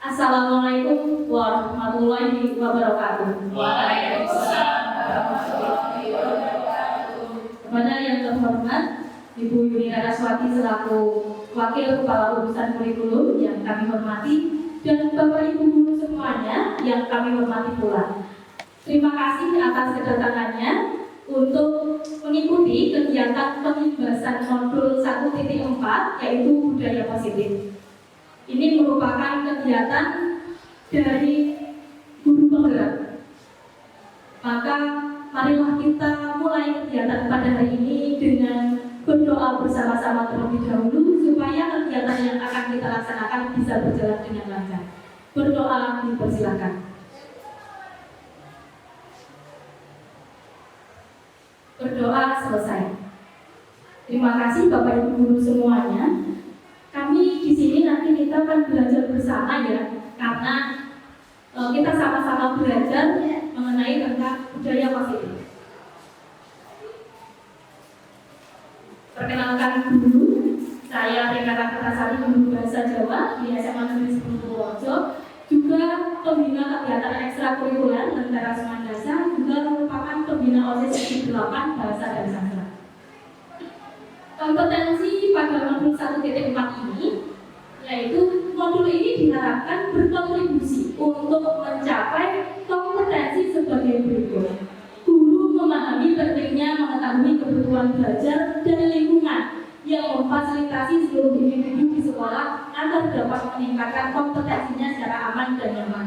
Assalamualaikum warahmatullahi wabarakatuh. Waalaikumsalam warahmatullahi wabarakatuh. Kepada yang terhormat Ibu Yuni Raraswati selaku Wakil Kepala Urusan Kurikulum yang kami hormati, dan Bapak Ibu guru semuanya yang kami hormati pula. Terima kasih atas kedatangannya untuk mengikuti kegiatan pembahasan modul 1.4 yaitu budaya positif. Ini merupakan kegiatan dari guru penggerak. Maka marilah kita mulai kegiatan pada hari ini dengan berdoa bersama-sama terlebih dahulu supaya kegiatan yang akan kita laksanakan bisa berjalan dengan lancar. Berdoa dipersilakan. Berdoa selesai. Terima kasih Bapak Ibu guru semuanya. Kami di sini nanti kita akan belajar bersama ya, karena kita sama-sama belajar mengenai tentang budaya positif. Perkenalkan dulu, saya Renata Kertasari, guru bahasa Jawa di SMA Negeri 10 Purworejo, juga pembina kegiatan ekstrakurikuler Tentara Semandasa, juga merupakan pembina OSIS Sesi 8 Bahasa dan Sastra. Kompetensi pada modul 1.4 ini, yaitu modul ini diharapkan berkontribusi untuk mencapai kompetensi sebagai berikut. Guru memahami pentingnya mengetahui kebutuhan belajar dan lingkungan yang memfasilitasi seluruh individu di sekolah agar dapat meningkatkan kompetensinya secara aman dan nyaman.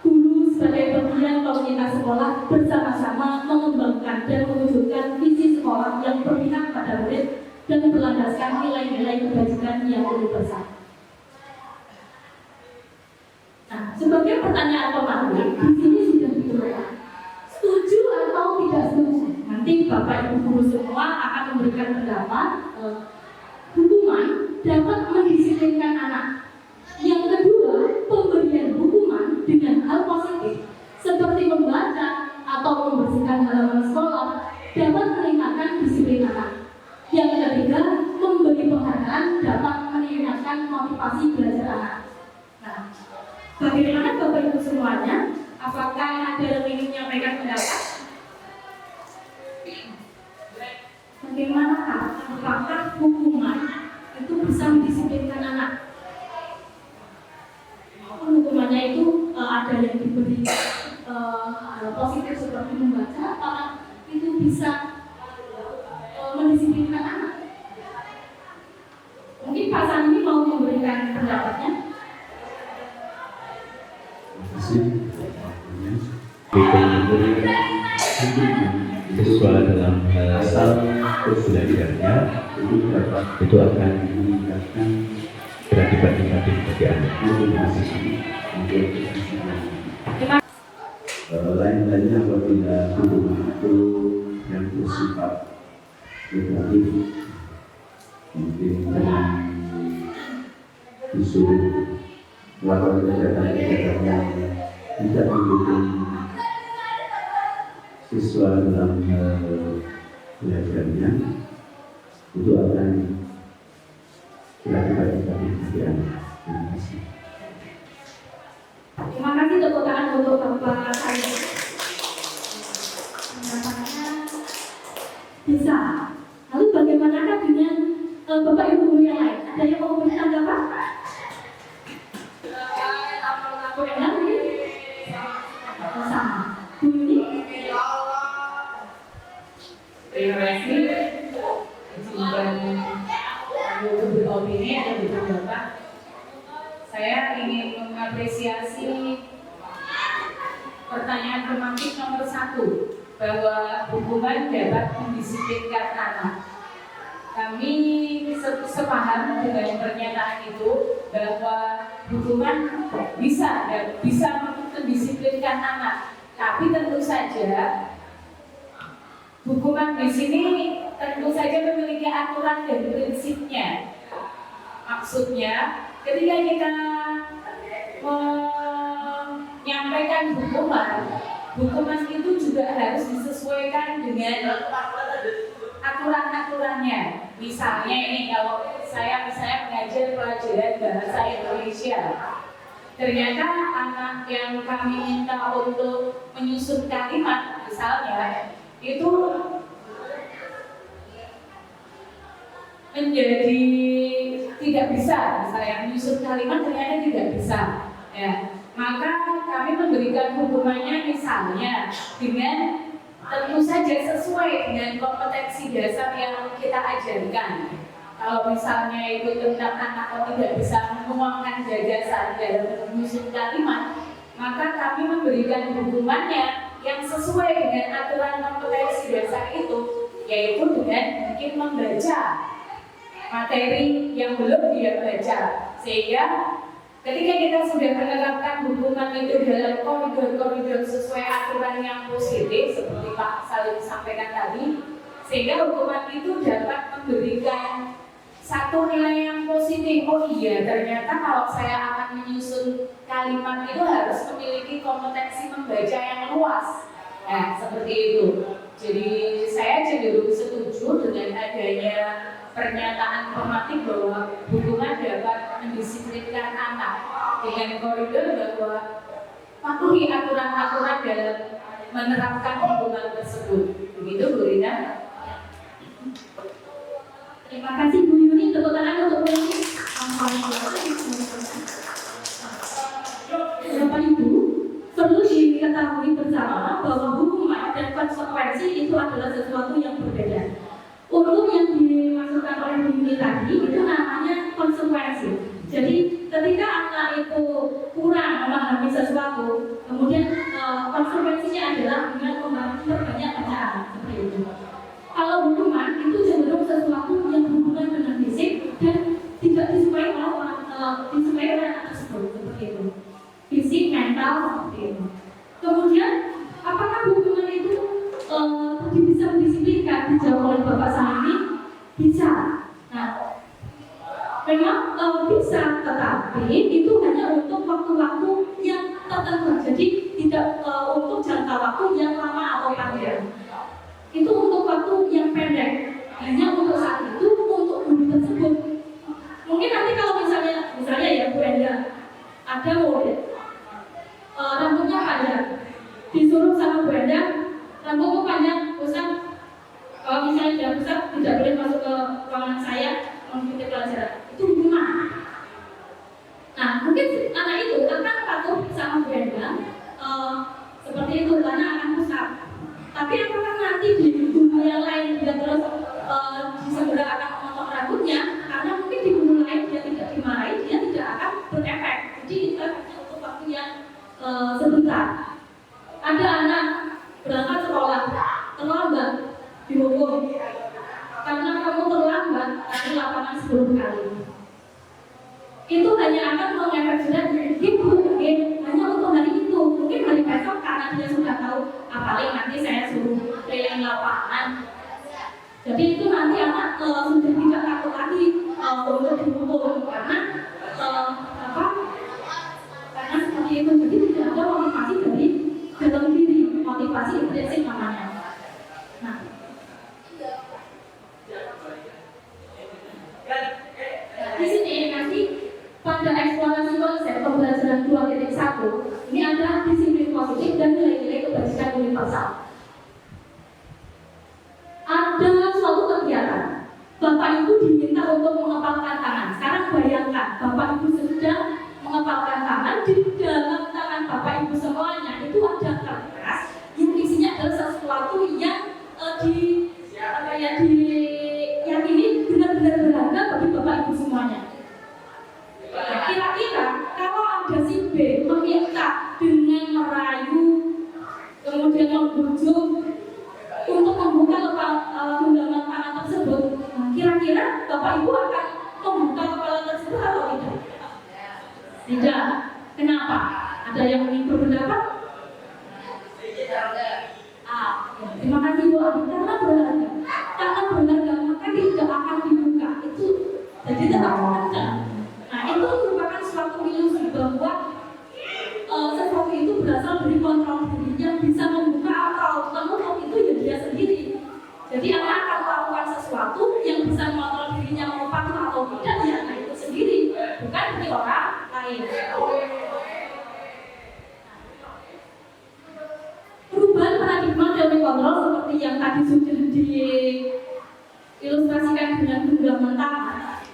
Guru sebagai bagian komunitas sekolah bersama-sama mengembangkan dan mewujudkan visi sekolah yang berpihak pada murid dan berlandaskan nilai-nilai kebajikan yang universal. Nah, sebagai pertanyaan pemahaman, di sini sudah dituliskan. Setuju atau tidak setuju? Nanti Bapak Ibu guru semua akan memberikan pendapat. Hukuman dapat mendisiplinkan anak. Yang kedua, pemberian hukuman dengan hal positif seperti membaca atau membersihkan halaman sekolah dapat meningkatkan disiplin anak. Yang ketiga, memberi penghargaan dapat meningkatkan motivasi belajar anak. Nah, bagaimana Bapak Ibu semuanya? Apakah ada yang ingin menyampaikan pendapat? Bagaimana apakah hukuman itu bisa mendisiplinkan anak? Hukumannya itu ada yang diberi positif seperti membaca, apakah itu bisa mendisiplinkan anak? Mungkin Pak Sandi mau memberikan pendapatnya. Terima kasih. Siswa dalam hal pembelajarannya itu akan meningkatkan kreativitas bagi anak. Lain-lainnya apabila hukuman itu yang bersifat negatif, mungkin dengan disuruh melakukan kegiatan-kegiatan yang tidak mendukung siswa dalam belajarnya, itu akan berakibat negatif bagi anak. Terima kasih. Terima kasih tepuk tangan untuk Bapak Sandi. Bisa. Lalu bagaimanakah dengan Bapak Ibu guru yang lain? Ada yang mau memberi tanggapan? Enak ini? Sama. Bu Yuni? Terima kasih. Untuk beropini ada beberapa. Saya ingin mengapresiasi pertanyaan tematik nomor 1, bahwa hukuman dapat mendisiplinkan anak. Kami sepaham dengan pernyataan itu bahwa hukuman bisa mendisiplinkan anak, tapi tentu saja hukuman di sini tentu saja memiliki aturan dan prinsipnya. Maksudnya, ketika kita menyampaikan hukuman itu juga harus disesuaikan dengan aturan-aturannya. Misalnya ini, kalau saya mengajar pelajaran bahasa Indonesia, ternyata anak yang kami minta untuk menyusun kalimat misalnya itu menjadi tidak bisa, misalnya menyusun kalimat ternyata tidak bisa ya, maka kami memberikan hukumannya misalnya dengan tentu saja sesuai dengan kompetensi dasar yang kita ajarkan. Kalau misalnya itu tentang anak yang tidak bisa menuangkan gagasan dalam menyusun kalimat, maka kami memberikan hukumannya yang sesuai dengan aturan kompetensi dasar itu, yaitu dengan mungkin membaca materi yang belum dia baca, sehingga ketika kita sudah menerapkan hukuman itu dalam koridor-koridor sesuai aturan yang positif seperti Pak Salim sampaikan tadi, sehingga hukuman itu dapat memberikan satu nilai yang positif. Oh iya, ternyata kalau saya akan menyusun kalimat itu harus memiliki kompetensi membaca yang luas. Nah, seperti itu. Jadi saya cenderung setuju dengan adanya pernyataan normatif bahwa hukuman dapat mendisiplinkan anak dengan koridor bahwa patuhi aturan-aturan dalam menerapkan hukuman tersebut. Begitu, Bu Rina. Terima kasih Bu Yuni, tepuk tangan untuk Bu Yuni. Bapak Ibu, perlu diketahui bersama bahwa hukuman dan konsekuensi itu adalah sesuatu yang berbeda. Untuk yang dimaksudkan oleh Bu Yuni tadi itu namanya konsekuensi. Jadi ketika anak itu kurang memahami sesuatu, kemudian konsekuensinya adalah dengan memperbanyak bacaan seperti itu. Kalau hukuman itu cenderung sesuatu yang berhubungan dengan fisik dan tidak disukai oleh anak tersebut seperti itu. Fisik, mental seperti itu. Kemudian apakah hukuman itu bisa mendisiplinkan? Dijawab oleh Bapak Salimi, bisa. Nah, memang bisa, tetapi itu hanya untuk waktu-waktu yang tertentu. Jadi tidak untuk jangka waktu yang lama atau panjang. Itu untuk waktu yang pendek, hanya untuk saat itu, untuk guru tersebut. Mungkin nanti kalau misalnya ya Bu Enda, ada murid rambutnya panjang, disuruh sama Bu Enda, rambutmu panjang, Ustaz, kalau misalnya tidak Ustaz tidak boleh masuk ke ruangan saya mengikuti pelajaran, itu hukuman. Nah, mungkin anak itu akan patuh sama Bu Enda seperti itu karena akan Ustaz. Tapi apakah nanti di guru yang lain dia terus segera akan memotong rambutnya? Karena mungkin di guru lain dia tidak dimarahi, dia tidak akan berefek. Jadi itu hanya untuk waktu yang sebentar. Ada anak berangkat sekolah terlambat dihukum karena kamu terlambat dari lapangan 10 kali. Itu hanya akan mengefek jelas mungkin hanya untuk hari itu. Mungkin hari besok karena dia sudah tahu paling nanti saya suruh keliling lapangan. Jadi itu nanti anak sudah tidak takut lagi untuk dihukum karena karena seperti itu. Jadi tidak ada motivasi dari dalam diri, motivasi intrinsik namanya. Nah, di sini nanti pada eksplorasi konsep pembelajaran 2.1 ini ada disiplin positif dan nilai-nilai kebajikan universal. Ada suatu kegiatan, Bapak Ibu diminta untuk mengepalkan tangan. Sekarang bayangkan, Bapak Ibu sedang mengepalkan tangan, di dalam tangan Bapak Ibu semuanya itu ada kertas yang isinya adalah sesuatu yang diyakini benar-benar berharga bagi Bapak Ibu semuanya. Kira-kira kalau ada si B meminta dengan merayu, kemudian membujuk untuk membuka genggaman tangan tersebut, kira-kira Bapak Ibu akan membuka kepala tersebut atau tidak? Tidak. Kenapa? Ada yang ingin berpendapat? Terima kasih Bu Adi. Karena berharga maka tidak akan dibuka. Itu jadi tetap ada. Nah, itu merupakan suatu ilusi bahwa sesuatu itu berasal dari kontrol diri yang bisa membuka atau menutup itu ya dia sendiri. Jadi anak akan melakukan sesuatu yang bisa mengontrol dirinya mau patuh atau tidak ya itu sendiri, bukan dari orang lain. kontrol seperti yang tadi sudah diilustrasikan dengan genggaman tangan.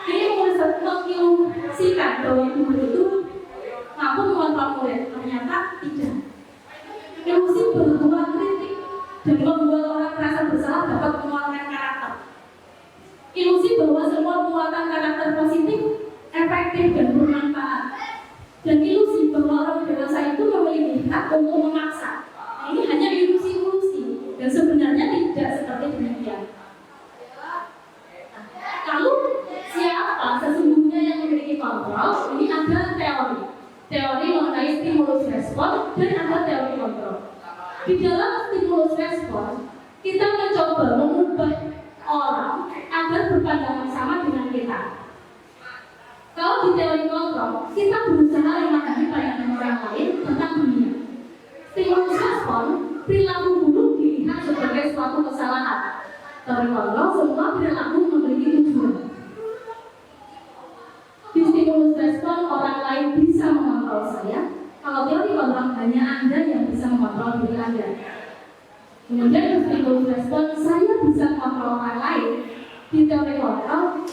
Ini mengilustrasikan bahwa guru itu mampu mengontrol murid. Ternyata tidak. Ilusi berbuah kritik dan membuat orang merasa bersalah dapat menguatkan karakter. Ilusi bahwa semua penguatan karakter positif, efektif dan bermanfaat. Dan ilusi bahwa orang dewasa itu memiliki hak untuk memaksa. Nah, ini hanya ilusi-ilusi dan sebenarnya tidak seperti demikian. Lalu siapa sesungguhnya yang memiliki kontrol? Ini ada teori mengenai stimulus respon dan ada teori kontrol. Di dalam stimulus respon, kita mencoba mengubah orang agar berpandangan sama dengan kita. Kalau di teori kontrol, kita berusaha memahami pandangan orang lain tentang dunia. Stimulus respon, perilaku buruk dilihat sebagai suatu kesalahan. Teori kontrol, semua perilaku memiliki tujuan. Di stimulus respon, orang lain bisa mengontrol saya. Kalau teori kontrol, hanya Anda yang bisa mengontrol diri Anda. Kemudian di stimulus respon, saya bisa mengontrol orang lain. Di teori kontrol,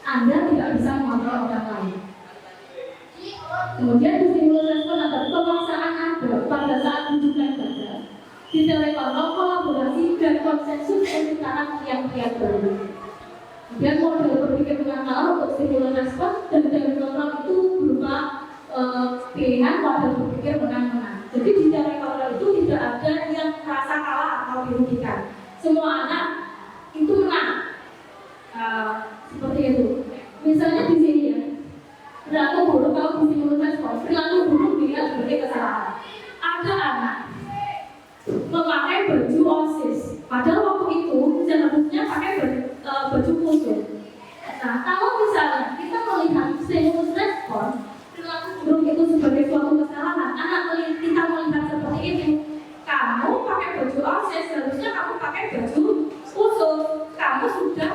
Anda tidak bisa mengontrol orang lain. Kemudian di stimulus respon ada penguasaan ada pada saat rujukan baca. Di teori kontrol, kolaborasi dan konsensus antara pihak-pihak baru. Kemudian model berpikir penangkalan untuk stimulus respon dan teori kontrol itu berupa pilihan model berpikir menang-menang. Jadi di teori kontrol itu tidak ada yang merasa kalah atau dirugikan. Semua anak itu menang. Seperti itu. Misalnya di sini ya, perilaku buruk kalau di stimulus respon, perilaku buruk dilihat sebagai kesalahan. Ada anak memakai baju OSIS, padahal waktu itu seharusnya pakai baju khusus. Nah, kalau misalnya kita melihat stimulus respon, perilaku buruk itu sebagai suatu kesalahan, kita melihat seperti itu. Kamu pakai baju OSIS, seharusnya kamu pakai baju khusus. Kamu sudah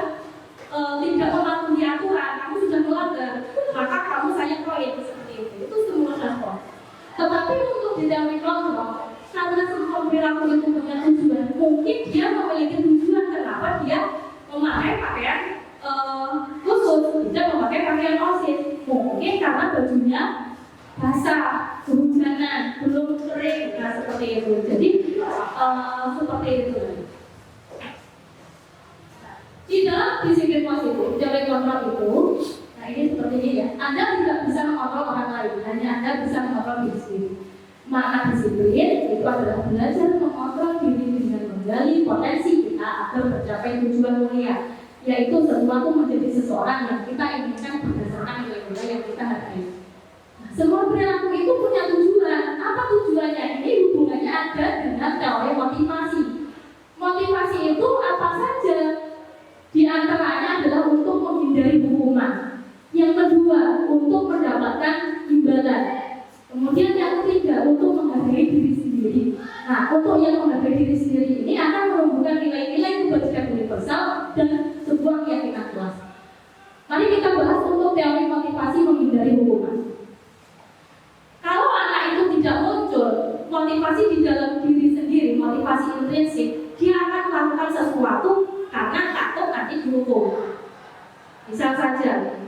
tidak mematuhi aturan, kamu sudah melanggar, maka kamu saya poin seperti itu. Itu stimulus respon. Tetapi untuk di teori kontrol, karena semua perilaku itu punya tujuan, mungkin dia memiliki tujuan kenapa dia memakai pakaian khusus, tidak memakai pakaian OSIS. Mungkin karena bajunya basah, kehujanan, belum kering, nah seperti itu. Jadi seperti itu. Di dalam disiplin positif, teori kontrol itu, nah ini seperti ini ya. Anda tidak bisa mengontrol orang lain, hanya Anda bisa mengontrol diri sendiri. Makna disiplin itu adalah belajar mengontrol diri dengan menggali potensi kita agar mencapai tujuan mulia, yaitu sesuatu menjadi seseorang yang kita inginkan berdasarkan nilai-nilai yang kita hargai. Nah, semua perilaku itu punya tujuan. Apa tujuannya? Ini hubungannya ada dengan teori motivasi. Motivasi itu apa saja? Di antaranya adalah untuk menghindari hukuman. Yang kedua, untuk mendapatkan imbalan. Kemudian yang ketiga, untuk menghargai diri sendiri. Nah, untuk yang menghargai diri sendiri ini akan menumbuhkan nilai-nilai kebajikan universal dan sebuah keyakinan kelas. Mari kita bahas untuk teori motivasi menghindari hukuman. Kalau anak itu tidak muncul motivasi di dalam diri sendiri, motivasi intrinsik, dia akan melakukan sesuatu karena takut nanti dihukum. Misal saja,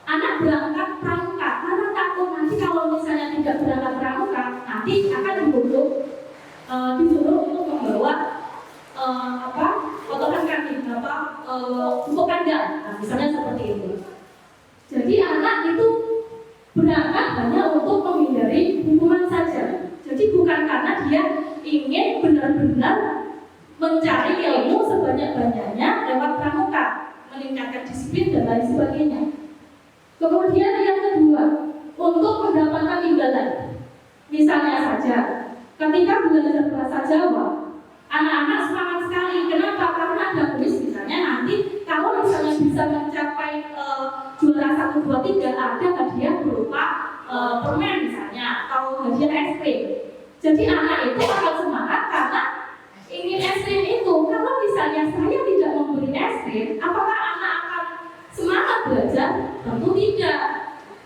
anak berangkat pramuka karena takut nanti kalau misalnya tidak berangkat pramuka nanti akan dihukum, disuruh untuk membawa kotoran kaki, untuk kandang. Nah, misalnya seperti itu. Jadi anak itu berangkat hanya untuk menghindari hukuman saja. Jadi bukan karena dia ingin benar-benar mencari ilmu sebanyak-banyaknya lewat pramuka, meningkatkan disiplin dan lain sebagainya. Kemudian yang kedua, untuk mendapatkan imbalan. Misalnya saja, ketika belajar bahasa Jawa, anak-anak semangat sekali. Kenapa? Karena ada kuis misalnya nanti kalau misalnya bisa mencapai juara 1, 2, 3 ada hadiah berupa permen misalnya atau hadiah es krim. Jadi anak itu akan semangat karena ingin es krim itu. Kalau misalnya saya tidak memberi es krim, apakah anak akan semangat belajar? Tentu tidak.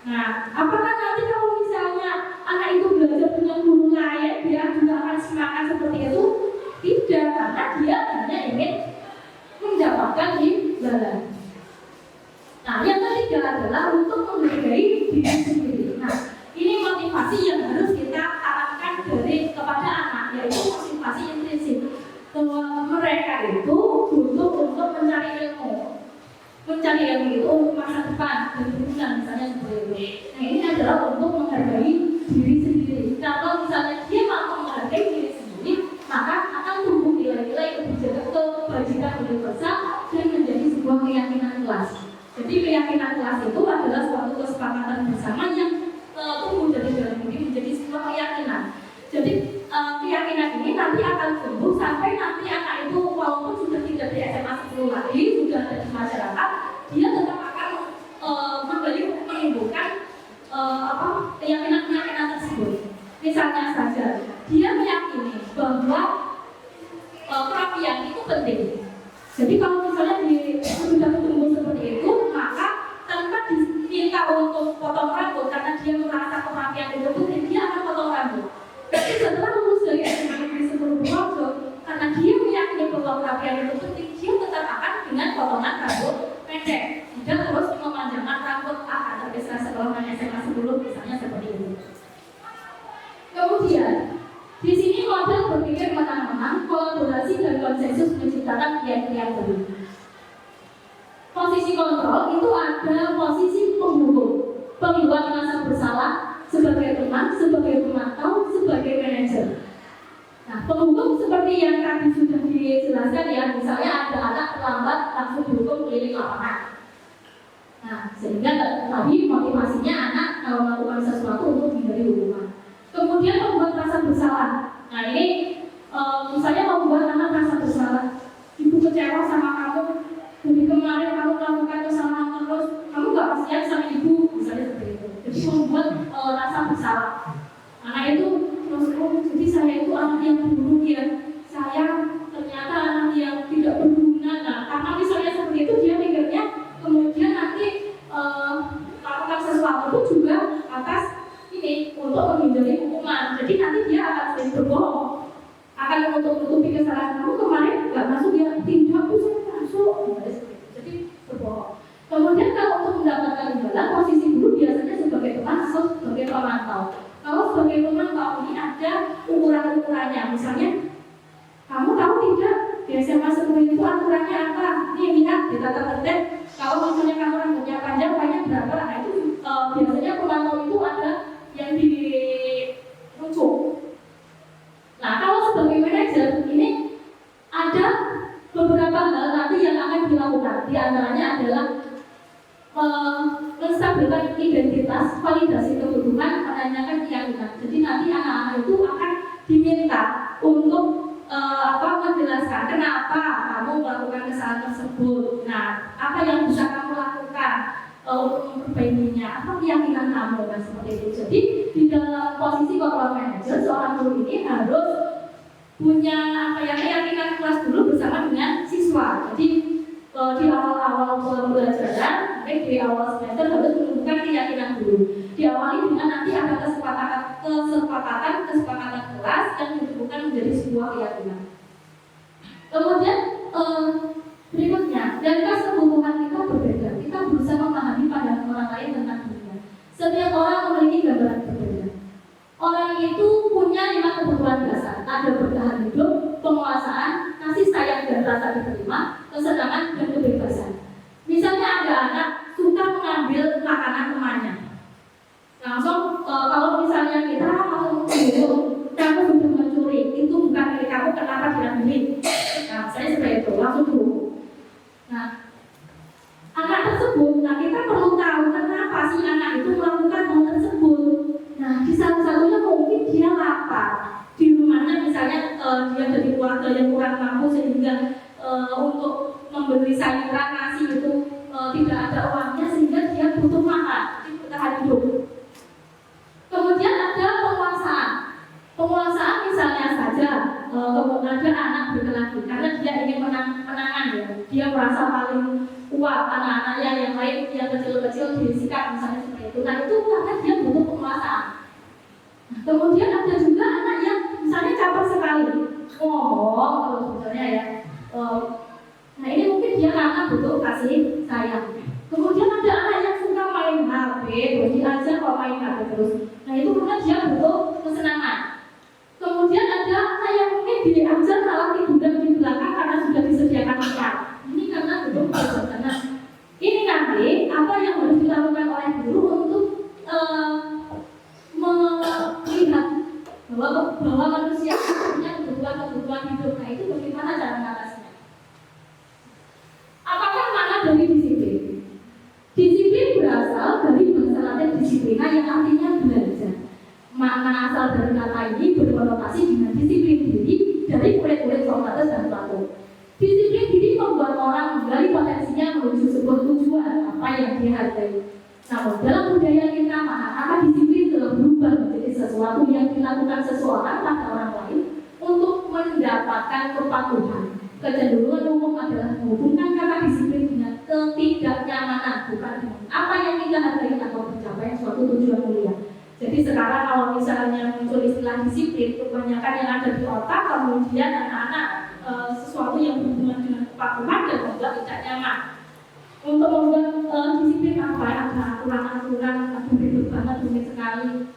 Nah, apakah nanti kalau misalnya anak itu belajar dengan guru lain, dia juga akan semangat seperti itu? Tidak, karena dia hanya ingin mendapatkan imbalan. Nah, yang ketiga adalah untuk menghargai diri sendiri. Nah, ini motivasi yang harus kita tanamkan kepada anak, yaitu motivasi intrinsik, bahwa mereka itu butuh untuk mencari ilmu itu untuk masa depan dan kemudian misalnya seperti itu. Nah, ini adalah untuk menghargai diri sendiri. Kalau misalnya dia mampu menghargai diri sendiri, maka akan tumbuh nilai-nilai kebajikan universal dan menjadi sebuah keyakinan kelas. Jadi keyakinan kelas itu adalah suatu kesepakatan bersama yang tumbuh dari dalam diri menjadi sebuah keyakinan. Jadi keyakinan ini nanti akan tumbuh sampai nanti anak itu walaupun sudah tidak di SMA 10 lagi, sudah ada di masyarakat, dia tetap akan menimbulkan keyakinan tersebut. Misalnya saja, dia meyakini bahwa kerapian itu penting. Jadi kalau misalnya sudah tumbuh seperti itu, maka tanpa diminta untuk potong rambut karena dia merasa kerapian itu penting, dia akan potong rambut. Tapi setelah lulus dari SMA Negeri 10 Purworejo, karena dia meyakini bahwa kerapian itu penting, dia tetap akan dengan potongan rambut pendek, tidak terus memanjangkan rambut sampai sekolah SMA 10 misalnya seperti itu. Kemudian di sini model berpikir menang-menang, kolaborasi dan konsensus menciptakan klien-klien baru. Posisi kontrol itu ada posisi penghukum, pembuat merasa bersalah sebagai teman, sebagai pemantau, sebagai manajer. Nah, penghukum seperti yang tadi sudah dijelaskan ya, misalnya ada anak terlambat langsung dihukum keliling lapangan. Nah, sehingga tadi motivasinya anak kalau melakukan sesuatu untuk menghindari hukuman. Kemudian membuat rasa bersalah. Nah, ini misalnya membuat anak rasa bersalah. Ibu kecewa sama kamu. Dari kemarin kamu melakukan kesalahan terus. Kamu gak kasihan sama ibu, misalnya seperti itu. Jadi membuat rasa bersalah. Anak itu terus, jadi saya itu anak yang buruk ya. Saya ternyata anak yang tidak berguna. Nah, karena misalnya seperti itu dia mikirnya kemudian nanti melakukan sesuatu itu juga atas ini untuk menghindari hukuman. Jadi nanti dia akan sering berbohong, akan menutupi kesalahan. Kamu kemarin nggak masuk ya, tidak saya masuk. Jadi berbohong. Kemudian kalau untuk mendapatkan imbalan, posisi guru biasanya sebagai teman atau sebagai pemantau. Kalau sebagai pemantau ini ada ukuran-ukurannya. Misalnya, kamu tahu tidak di SMA 10 itu aturannya apa? Ini lihat di tata tertib. Kalau misalnya kamu rambutnya panjang, banyak berapa? Nah itu biasanya pemantau itu ada yang dirujuk. Nah, kalau sebagai manajer ini ada beberapa hal nanti yang akan dilakukan. Di antaranya adalah menstabilkan identitas, validasi kebutuhan, menanyakan keyakinan. Jadi nanti anak-anak itu akan diminta untuk menjelaskan kenapa kamu melakukan kesalahan tersebut. Nah, apa yang bisa kamu lakukan untuk memperbaikinya, apa keyakinan kamu dan seperti itu. Jadi di dalam posisi control manager, seorang guru ini harus punya keyakinan kelas dulu bersama dengan siswa. Jadi di awal-awal pembelajaran, di awal semester harus menunjukkan keyakinan dulu. Diawali dengan nanti ada kesepakatan kelas yang ditentukan menjadi sebuah keyakinan. Kemudian berikutnya, dari kebutuhan kita berbeda. Kita berusaha memahami pandangan orang lain tentang dunia. Setiap orang memiliki gambaran berbeda. Orang itu punya 5 kebutuhan dasar. Ada bertahan hidup, penguasaan, kasih sayang dan rasa diterima, kesenangan dan kebebasan. Misalnya ada anak suka mengambil makanan temannya. Langsung kalau misalnya kita langsung kamu sudah mencuri, itu bukan milik kamu, kenapa diambil? Nah, saya seperti itu, langsung dulu. Nah, anak tersebut, kita perlu tahu kenapa si anak itu melakukan hal tersebut. Nah, di satu-satunya mungkin dia lapar. Di rumahnya misalnya dia dari keluarga yang kurang mampu sehingga untuk membeli sayuran nasi itu tidak ada uangnya sehingga dia butuh makan, bertahan hidup. Kemudian ada penguasaan. Penguasaan misalnya saja ada anak berkelahi karena dia ingin menangan ya. Dia merasa paling kuat, anak-anaknya yang lain yang kecil-kecil disikap misalnya seperti itu. Nah itu karena dia butuh penguasaan. Kemudian ada juga anak yang misalnya caper sekali. ngomong kalau sebetulnya ya. Nah ini mungkin dia karena butuh kasih sayang. Kemudian ada anak yang suka main HP, terus diajar kok main HP terus. Nah itu karena dia butuh kesenangan. Kemudian ada anak yang mungkin diajar malah tiduran di belakang karena sudah disediakan tempat. Ini karena butuh kesenangan. Ini nanti apa yang harus dilakukan oleh guru untuk melihat bahwa manusia punya kebutuhan hidup. Nah itu bagaimana cara mengatasinya? Apakah mana dari disiplin? Disiplin berasal dari bahasa Latin disiplina yang artinya belajar. Makna asal dari kata ini berkonotasi dengan disiplin diri dari murid-murid Sokrates dan Plato. Disiplin diri membuat orang menggali potensinya menuju sebuah tujuan apa yang dia hargai. Namun dalam budaya kita, maka disiplin telah berubah menjadi sesuatu yang dilakukan seseorang pada orang lain untuk mendapatkan kepatuhan. Kecenderungan umum adalah menghubungkan kata disiplin dengan ketidaknyamanan, bukan dengan apa yang kita hargai atau mencapai suatu tujuan mulia. Jadi sekarang kalau misalnya muncul istilah disiplin, kebanyakan yang ada di otak, kemudian anak-anak sesuatu yang berhubungan dengan kepatuhan dan juga tidak nyaman. Untuk membuat disiplin apa? Ada aturan-aturan, aduh ribet banget, rumit sekali.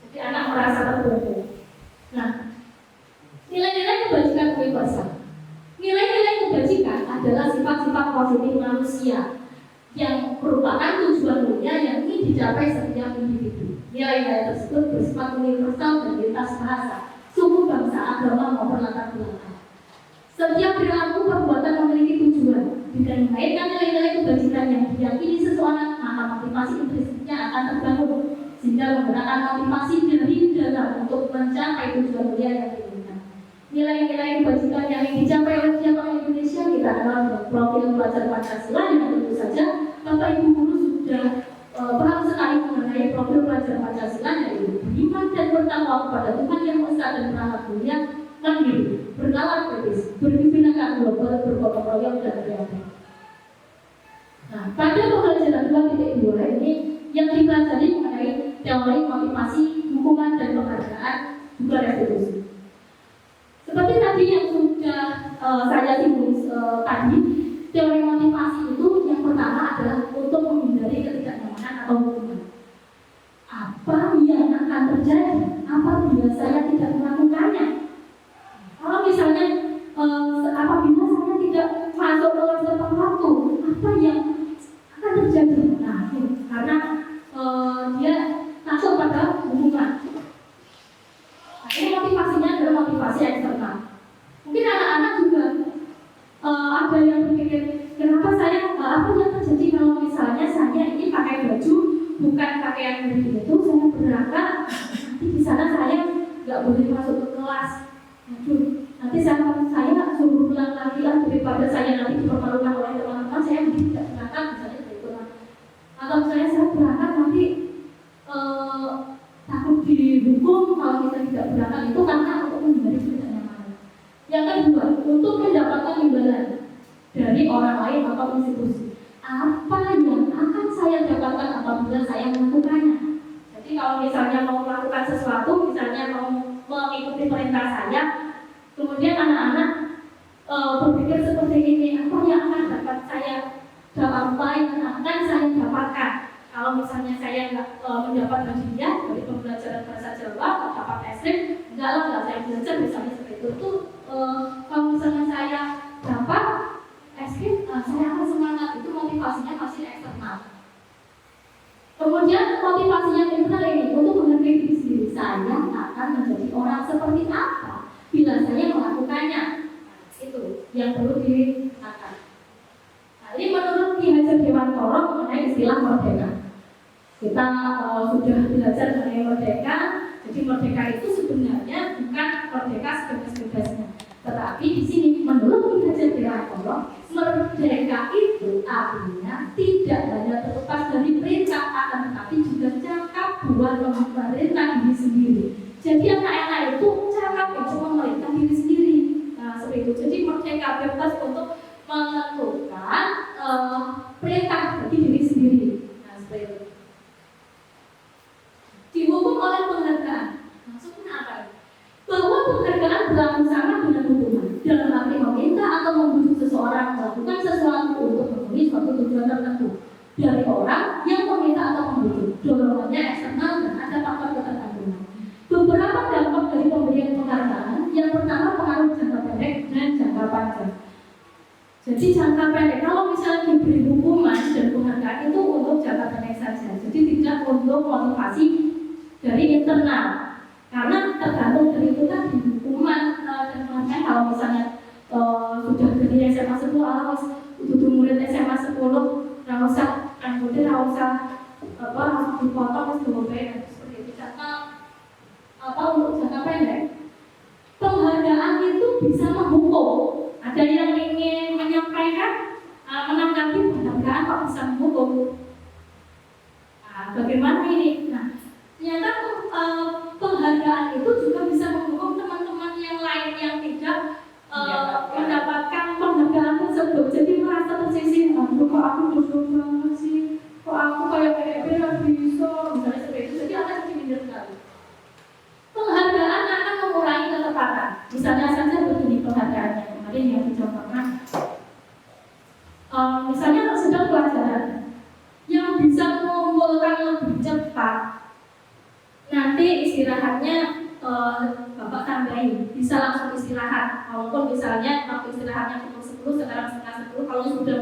Jadi anak merasa terbebani. Nah, nilai-nilai kebajikan universal. Nilai-nilai kebajikan adalah sifat-sifat positif manusia yang merupakan tujuan mulia yang ingin dicapai setiap individu. Nilai-nilai tersebut bersifat universal dan lintas bahasa, suku, bangsa, agama maupun latar belakang. Setiap perilaku perbuatan memiliki tujuan. Dengan mengaitkan nilai-nilai kebajikan yang diyakini seseorang, maka motivasi intrinsiknya akan terbangun sehingga menggunakan motivasi dari dalam untuk mencapai tujuan mulia yang diinginkan. Nilai-nilai kebajikan yang ingin dicapai oleh setiap orang Indonesia kita kenal dengan profil pelajar Pancasila yang tentu saja Bapak Ibu guru sudah paham sekali mengenai profil pelajar Pancasila, yaitu beriman dan bertakwa kepada Tuhan Yang Maha Esa dan Maha Mulia, mandiri, bernalar kritis, berkebinekaan global, bergotong royong dan kreatif. Nah, pada pembelajaran 2.2 ini yang dipelajari mengenai teori motivasi, hukuman dan penghargaan juga restitusi. Seperti tadi yang sudah saya singgung tadi, teori motivasi itu yang pertama adalah untuk menghindari ketidaknyamanan atau hukuman. Apa yang akan terjadi apabila saya tidak melakukannya? Kalau misalnya apabila saya tidak masuk dalam tepat waktu, apa yang akan terjadi? Nah, karena dia takut pada hubungan. Nah, ini motivasinya adalah motivasi eksternal. Mungkin anak-anak juga ada yang berpikir, kenapa saya apa yang terjadi kalau misalnya saya ini pakai baju bukan pakaian milik itu, saya berangkat, nanti di sana saya nggak boleh masuk ke kelas. Aduh, nanti saya suruh pulang lagi lah, daripada saya nanti dipermalukan oleh teman-teman, saya mungkin tidak berangkat, misalnya seperti itu. Atau misalnya saya berangkat nanti takut dihukum kalau kita tidak berangkat, itu karena untuk menghindari ketidaknyamanan. Yang kedua, untuk mendapatkan imbalan dari orang lain atau institusi. Apa yang akan saya dapatkan apabila saya melakukannya? Jadi kalau misalnya mau melakukan sesuatu, misalnya mau mengikuti perintah saya, kemudian anak-anak berpikir seperti ini, apa yang akan dapat saya dapatkan kalau misalnya saya nggak mendapat hadiah dari pembelajaran bahasa Jawa, nggak dapat ekstrim, nggak saya belajar misalnya seperti itu. Kalau misalnya saya dapat ekstrim, saya akan semangat. Itu motivasinya masih eksternal. Kemudian motivasi yang internal ini untuk menghargai diri sendiri. Saya akan menjadi orang seperti apa bila saya melakukannya. Itu yang perlu dikatakan. Nah, ini menurut Ki Hajar Dewantara mengenai istilah merdeka. Kita sudah belajar mengenai merdeka. Jadi merdeka itu sebenarnya bukan merdeka sebebas-bebasnya, tetapi di sini menurut Ki Hajar Dewantara, merdeka itu artinya tidak hanya terlepas dari perintah, akan tetapi juga cakap buat memerintah diri sendiri. Jadi anak-anak itu cakap cuma memerintah diri sendiri. Nah, seperti itu. Jadi merdeka bebas untuk menentukan perintah bagi diri sendiri. Nah, seperti itu. Dihukum oleh penghargaan. Maksudnya apa? Bahwa penghargaan tujuan tertentu dari orang yang meminta atau membutuh. Dorongannya eksternal dan ada faktor ketergantungan. Beberapa dampak dari pemberian penghargaan, yang pertama pengaruh jangka pendek dan jangka panjang. Jadi jangka pendek, kalau misalnya diberi hukuman dan penghargaan itu untuk jangka pendek saja, jadi tidak untuk motivasi dari internal, karena tergantung dari itu kan di hukuman dan penghargaan. Kalau misalnya sudah dari SMA 10 harus untuk murid SMA 10 nggak usah anggota nggak usah harus dipotong harus diobey seperti itu. Karena untuk jangka pendek penghargaan itu bisa menghukum. Ada yang ingin menyampaikan menanggapi penghargaan kok bisa menghukum. Bagaimana ini? Ternyata penghargaan itu juga bisa menghukum teman-teman yang lain yang tidak mendapatkan penghargaan tersebut. Jadi merasa tersisih, kok aku duduk banget sih, kok aku kayak nggak bisa, misalnya seperti itu. Jadi akan jadi minder sekali. Penghargaan akan mengurangi ketepatan. Misalnya saja begini penghargaannya kemarin yang dicontohkan. Misalnya sedang pelajaran yang bisa mengumpulkan lebih cepat, nanti istirahatnya Bapak tambahin, bisa langsung istirahat. Walaupun misalnya waktu istirahatnya pukul 10, sekarang setengah 10, kalau sudah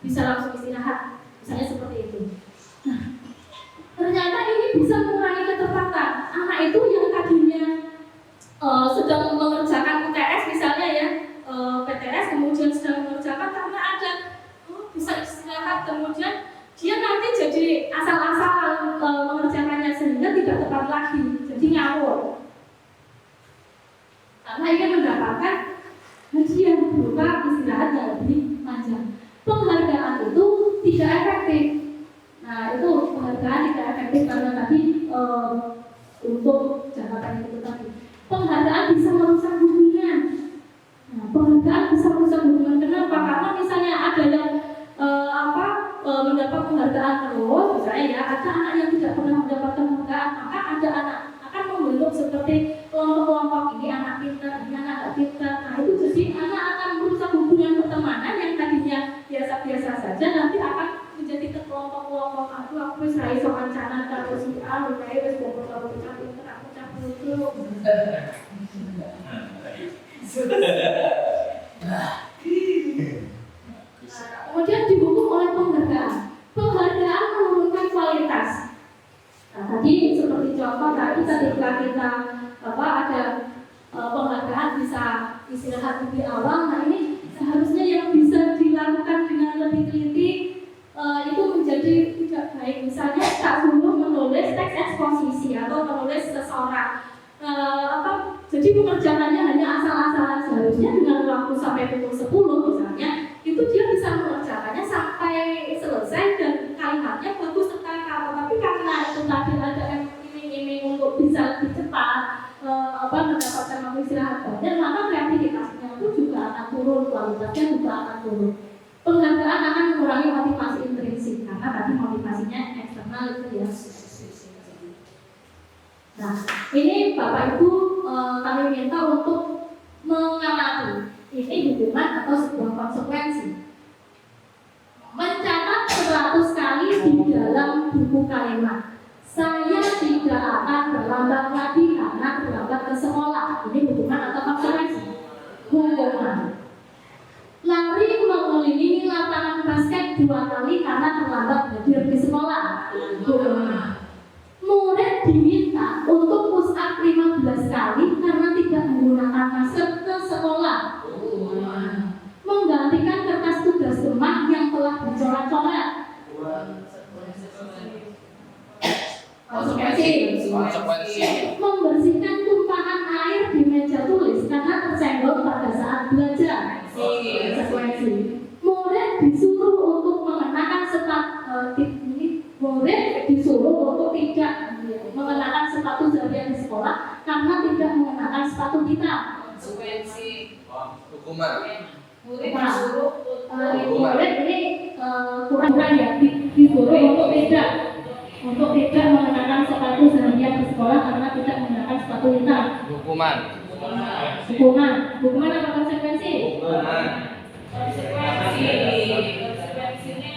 bisa langsung istirahat. Misalnya seperti itu. Nah, ternyata ini bisa mengurangi ketepatan. Anak itu yang tadinya sedang mengerjakan UTS misalnya ya, PTS, kemudian sedang mengerjakan karena ada bisa istirahat, kemudian dia nanti jadi asal-asalan mengerjakannya sehingga tidak tepat lagi, jadi ngawur. Karena ingin mendapatkan hadiah berupa istirahat yang lebih panjang. Penghargaan itu tidak efektif. Nah, itu penghargaan tidak efektif karena tadi untuk jangka pendek itu tadi. Penghargaan bisa merusak hubungan. Nah, penghargaan bisa merusak hubungan. Kenapa? Karena misalnya ada yang mendapat penghargaan terus, misalnya ya, ada anak yang tidak pernah mendapatkan penghargaan, maka ada anak akan membentuk seperti kelompok-kelompok, ini anak pintar, ini anak tidak pintar. Nah, itu jadi anak akan merusak hubungan pertemanan yang tadinya biasa-biasa saja, nanti akan menjadi ke kelompok-kelompok. Aku wis ra iso kancanan karo si A, wis bobo karo bocah pinter, aku cah lucu. Kemudian dihukum oleh penghargaan. Penghargaan menurunkan kualitas. Nah, tadi seperti contoh tadi ketika kita ada penghargaan bisa istirahat lebih awal. Nah, ini seharusnya yang bisa dilakukan dengan lebih teliti itu menjadi tidak baik. Misalnya tak suruh menulis teks eksposisi atau menulis seseorang. Jadi pengerjaannya hanya asal-asalan, seharusnya dengan waktu sampai pukul 10 misalnya, itu dia bisa mengerjakannya sampai selesai dan kalimatnya bagus tertata. Tapi karena itu tadi ada iming-iming untuk bisa lebih cepat mendapatkan waktu istirahat banyak, maka kreativitasnya itu juga akan turun, kualitasnya juga akan turun. Penghargaan akan mengurangi motivasi intrinsik karena tadi motivasinya eksternal itu ya. Nah, ini Bapak Ibu kami minta untuk mengamati ini hukuman atau sebuah konsekuensi. Mencatat 100 kali di dalam buku kalimat, saya tidak akan terlambat lagi karena terlambat ke sekolah. Ini hukuman atau konsekuensi? Hukuman. Lari mengelilingi lapangan basket 2 kali karena terlambat hadir di sekolah. Hukuman. Murid diminta untuk push up 15 kali karena tidak menggunakan masker ke sekolah. Menggantikan kertas tugas rumah yang telah dicoret-coret. Konsekuensi. Membersihkan tumpahan air di meja tulis karena tersenggol pada saat belajar. Konsekuensi. Murid disuruh untuk mengenakan tidak mengenakan sepatu zebra di sekolah karena tidak mengenakan sepatu hitam. Konsekuensi. Hukuman. Murid disuruh murid ini kurang ya, disuruh untuk tidak mengenakan sepatu zebra di sekolah karena tidak mengenakan sepatu hitam. Hukuman. Hukuman apa konsekuensi? Hukuman. Konsekuensinya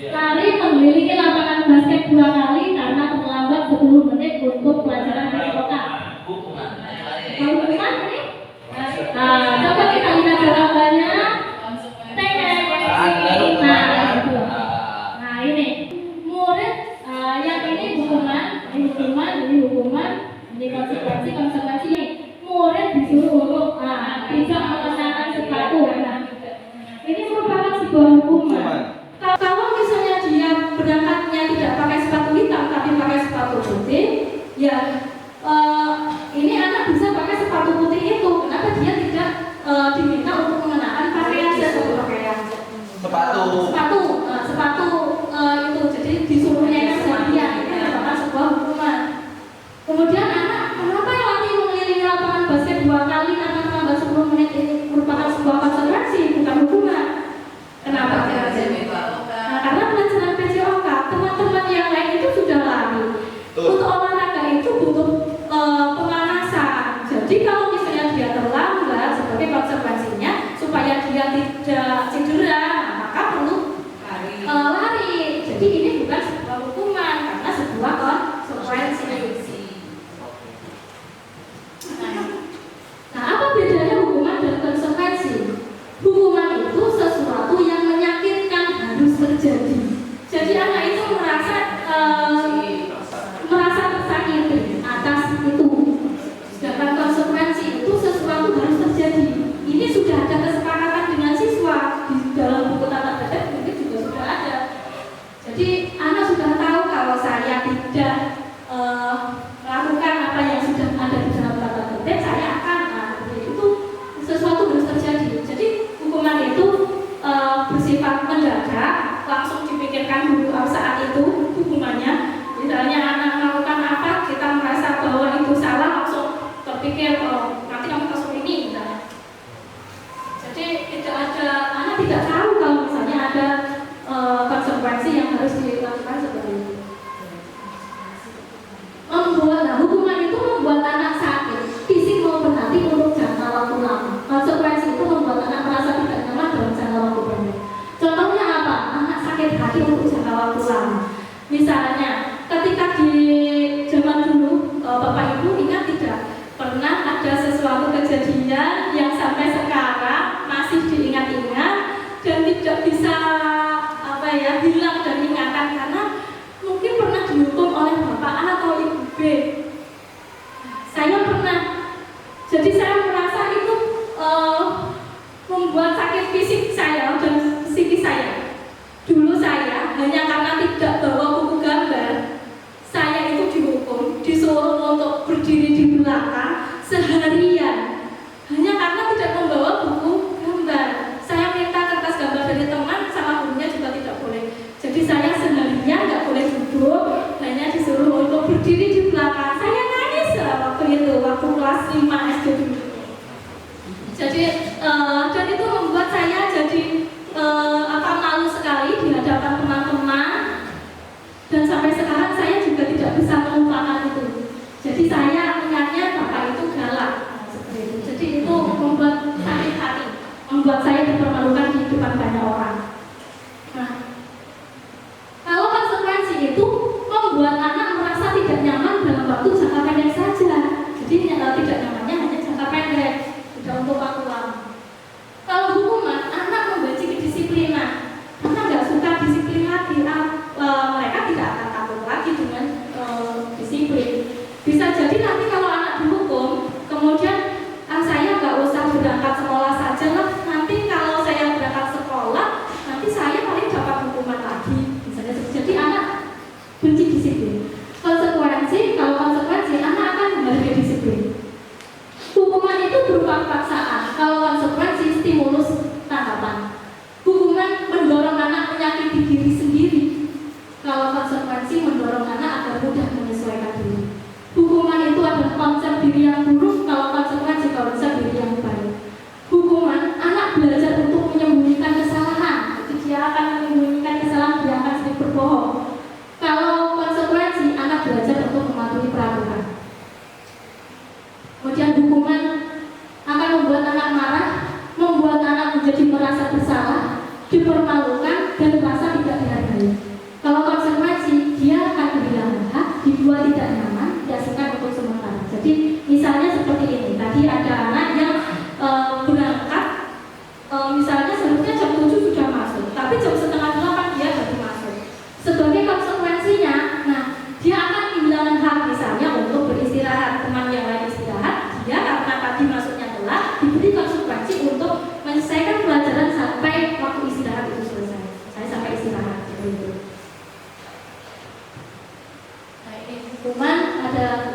Lari mengelilingi lapangan basket 2 kali karena terlambat 10 menit untuk pelajaran matematika. Hukuman ini? Coba kita lihat jawabannya. Nah ini murid yang ini hukuman, ini konsekuensi. Murid disuruh tidak mengenakan sepatu. Nah, ini merupakan sebuah hukuman. Kalau misalnya dia berangkatnya tidak pakai sepatu hitam tapi pakai sepatu putih, ya ini anak bisa pakai sepatu putih itu. Kenapa dia tidak diminta untuk mengenakan pakaian sepatu itu? Jadi disuruhnya itu sebagian, ini merupakan sebuah hukuman. Kemudian anak, kenapa lari mengelilingi lapangan basket 2 kali karena terlambat 10 menit ini merupakan sebuah konsekuensi, bukan hukuman. Kenapa? Karena pelajaran PJOK, teman-teman yang lain itu sudah lari. Untuk olahraga itu butuh pemanasan. Jadi kalau misalnya dia terlambat, sebagai konsekuensinya supaya dia tidak cedera, maka perlu lari. Jadi ini bukan sebuah hukuman, karena sebuah konsekuensi. Nah, apa bedanya hukuman dan konsekuensi? Hukuman itu sesuatu yang menyakitkan harus terjadi. Jadi anak itu merasa tersakiti atas itu. Sedangkan konsekuensi itu sesuatu harus terjadi. Ini sudah ada kesepakatan dengan siswa di dalam buku tata tertib, mungkin juga sudah ada. Jadi anak sudah tahu kalau saya tidak melakukan apa yang sudah ada di dalam tata tertib, saya akan itu sesuatu harus terjadi. Jadi hukuman itu bersifat mendadak, langsung dipikirkan dulu saat itu hukumannya. Misalnya anak melakukan apa, kita merasa bahwa itu salah, langsung terpikir nanti kamu kasus ini misalnya. Jadi anak tidak tahu kalau misalnya ada konsekuensi yang harus dilakukan seperti itu. Hukuman itu membuat anak sakit fisik maupun hati untuk jangka waktu lama. Konsekuensi itu membuat anak merasa tidak nyaman dalam jangka waktu pendek. Contohnya apa? Anak sakit hati untuk jangka waktu lama. Misalnya, ketika di zaman dulu, Bapak Ibu ingat tidak? Pernah ada sesuatu kejadian yang sampai sekarang masih diingat-ingat dan tidak bisa hilang dari ingatan karena mungkin pernah dihukum oleh Bapak A atau Ibu B. Saya pernah. Jadi saya merasa itu membuat sakit fisik saya dan psikis saya. Dulu saya hanya karena tidak bawa buku gambar, saya itu dihukum, disuruh untuk berdiri di belakang seharian hanya karena tidak membawa buku gambar. Saya minta kertas gambar dari teman, sama gurunya juga tidak boleh. Jadi saya seharian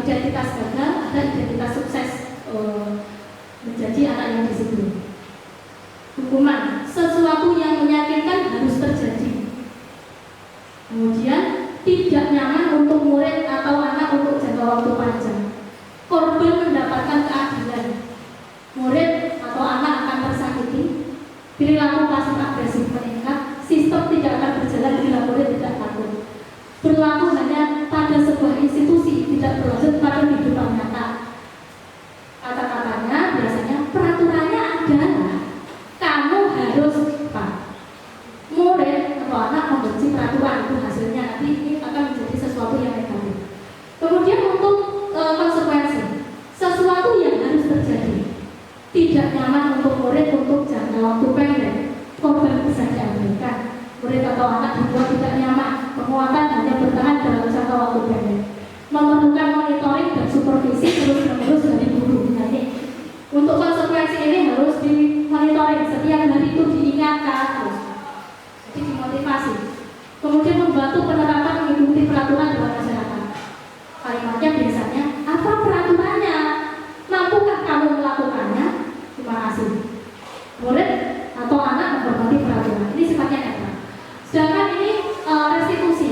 identitas gagal, ada identitas sukses menjadi anak yang disiplin. Hukuman, sesuatu yang menyakitkan harus terjadi. Kemudian tidak nyaman untuk murid atau anak untuk jangka waktu panjang. Korban mendapatkan keadilan. Murid atau anak akan tersakiti. Perilaku pasif agresif meningkat. Sistem tidak akan berjalan bila murid tidak takut. Berlaku hanya pada sebuah institusi, tidak berlanjut pada kehidupan nyata. Kata-katanya biasanya peraturannya adalah kamu harus Pak. Murid atau anak membenci peraturan, itu hasilnya nanti ini akan menjadi sesuatu yang negatif. Kemudian untuk konsekuensi, sesuatu yang harus terjadi. Tidak nyaman untuk murid untuk jangka waktu pendek, korban bisa diabaikan. Murid atau anak dibuat tidak nyaman, penguatan hanya bertahan dalam jangka waktu pendek. Memerlukan monitoring dan supervisi terus-menerus dari guru. Nah, ini untuk konsekuensi ini harus dimonitoring setiap hari, itu diingatkan terus. Jadi dimotivasi. Kemudian membantu penerapan mengikuti peraturan dalam masyarakat. Kalimatnya biasanya, apa peraturannya? Mampukah kamu melakukannya? Terima kasih. Murid atau anak menghormati peraturan. Ini sifatnya netral. Sedangkan ini restitusi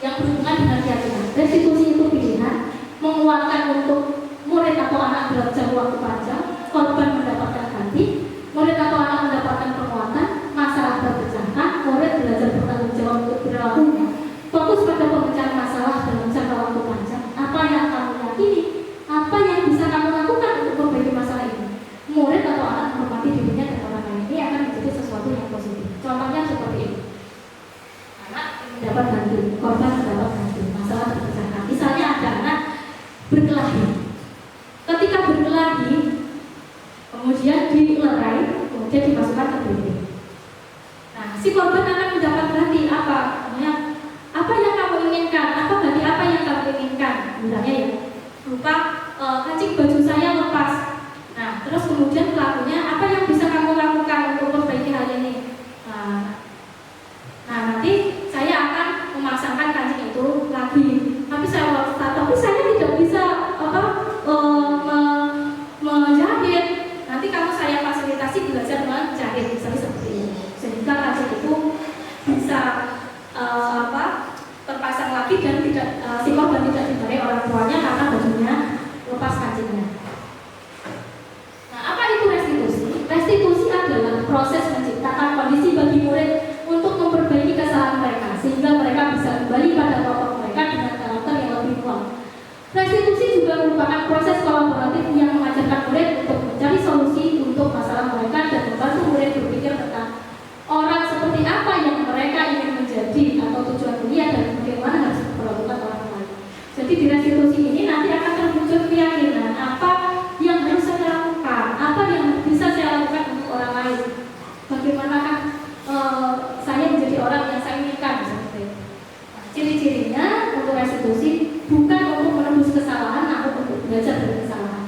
yang berhubungan dengan keyakinan. Restitusi itu pilihan menguatkan untuk murid atau anak dalam jangka waktu panjang, korban mendapatkan ganti, murid atau anak mendapatkan penguatan, masalah terpecahkan, murid belajar bertanggung jawab untuk perilakunya, fokus pada pemecahan masalah dalam jangka waktu panjang. Apa yang kamu yakini, apa yang bisa kamu lakukan untuk memperbaiki masalah ini. Murid atau anak menghormati dirinya dan orang lain, ini akan menjadi sesuatu yang positif. Contohnya seperti ini. Anak mendapat ganti, korban mendapat ganti, masalah terpecahkan. Misalnya ada anak berkelahi. Ketika berkelahi, kemudian dilerai, kemudian dimasukkan ke BD. Nah, si korban akan mendapat ganti apa? Apa yang kamu inginkan? Apa ganti apa yang kamu inginkan? Misalnya ya, berupa kancing baju saya lepas. Nah, terus kemudian pelakunya, apa yang bisa kamu lakukan untuk memperbaiki hal ini? Nah, nanti saya akan memasangkan kancing itu lagi. Tapi saya tidak bisa menjahit. Nanti kamu saya fasilitasi belajar menjahit, misalnya seperti ini. Sehingga kancing itu bisa terpasang lagi dan tidak si korban tidak dimarahi orang tuanya karena bajunya lepas kancingnya. Nah, apa itu restitusi? Restitusi adalah proses menciptakan kondisi bagi murid untuk memperbaiki kesalahan mereka sehingga mereka bisa kembali pada tokoh mereka dengan karakter yang lebih kuat. Restitusi juga merupakan proses kolaboratif yang mengajarkan murid untuk mencari solusi untuk masalah mereka dan membantu murid berpikir tentang orang seperti apa yang mereka ingin menjadi atau tujuan kuliah dan bagaimana harus diperlakukan orang lain. Jadi di restitusi ini nanti akan terwujud keyakinan apa yang harus saya lakukan, apa yang bisa saya lakukan untuk orang lain, bagaimanakah saya menjadi orang yang saya inginkan seperti itu. Nah, ciri-cirinya untuk restitusi bukan untuk menembus kesalahan, namun untuk belajar dari kesalahan,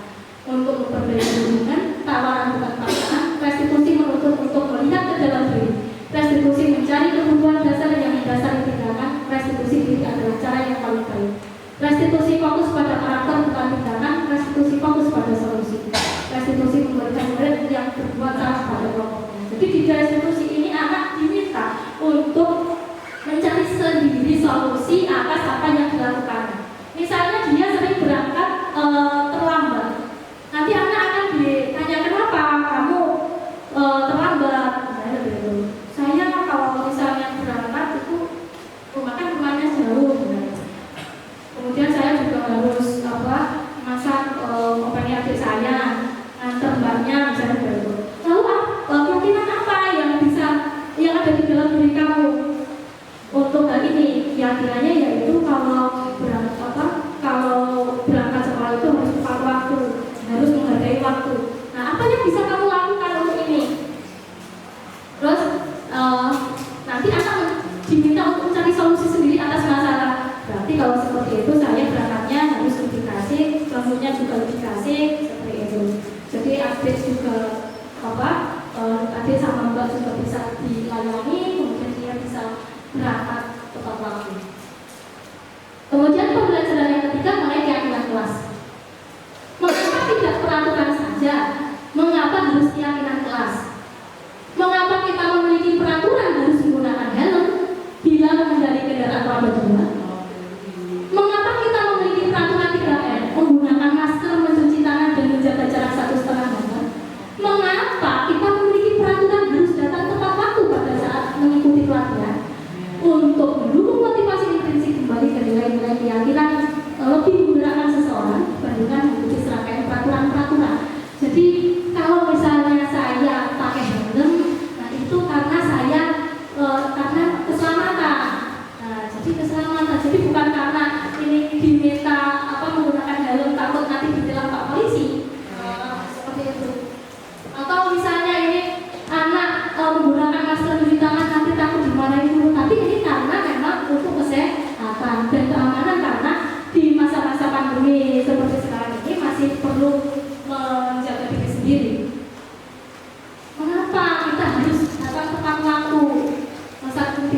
untuk memperbaiki hubungan, tawaran bukan paksaan. Restitusi menuntut untuk melihat ke dalam diri. Restitusi mencari kebutuhan dasar yang mendasari tindakan. Restitusi diri adalah cara yang paling baik. Restitusi fokus pada karakter bukan tindakan. Restitusi fokus pada solusi. Restitusi memberikan murid yang berbuat salah pada kelompoknya. Jadi di restitusi ini anak diminta untuk mencari sendiri solusi atas apa yang dilakukan. Misalnya dia sering berangkat terlambat. Nanti anak akan ditanya kenapa kamu terlambat. Saya kalau misalnya berangkat itu rumahnya jauh. Kemudian saya juga harus masak kompeni adik saya, nganter mbaknya misalnya gitu. Lalu keyakinan apa yang ada di dalam diri kamu untuk hal ini? Keyakinannya yaitu kalau berangkat sekolah itu harus tepat waktu, harus menghargai waktu. Nah, apa yang bisa kamu lakukan untuk ini? Terus nanti anak diminta untuk mencari solusi sendiri atas masalah. Berarti kalau seperti itu saya berangkatnya harus lebih kasih, bangunnya juga lebih kasih, seperti itu. Jadi adik juga adik sama mbak juga bisa dilayani, kemudian dia bisa berangkat tepat waktu. Kemudian pembelajaran yang ketiga mengenai keyakinan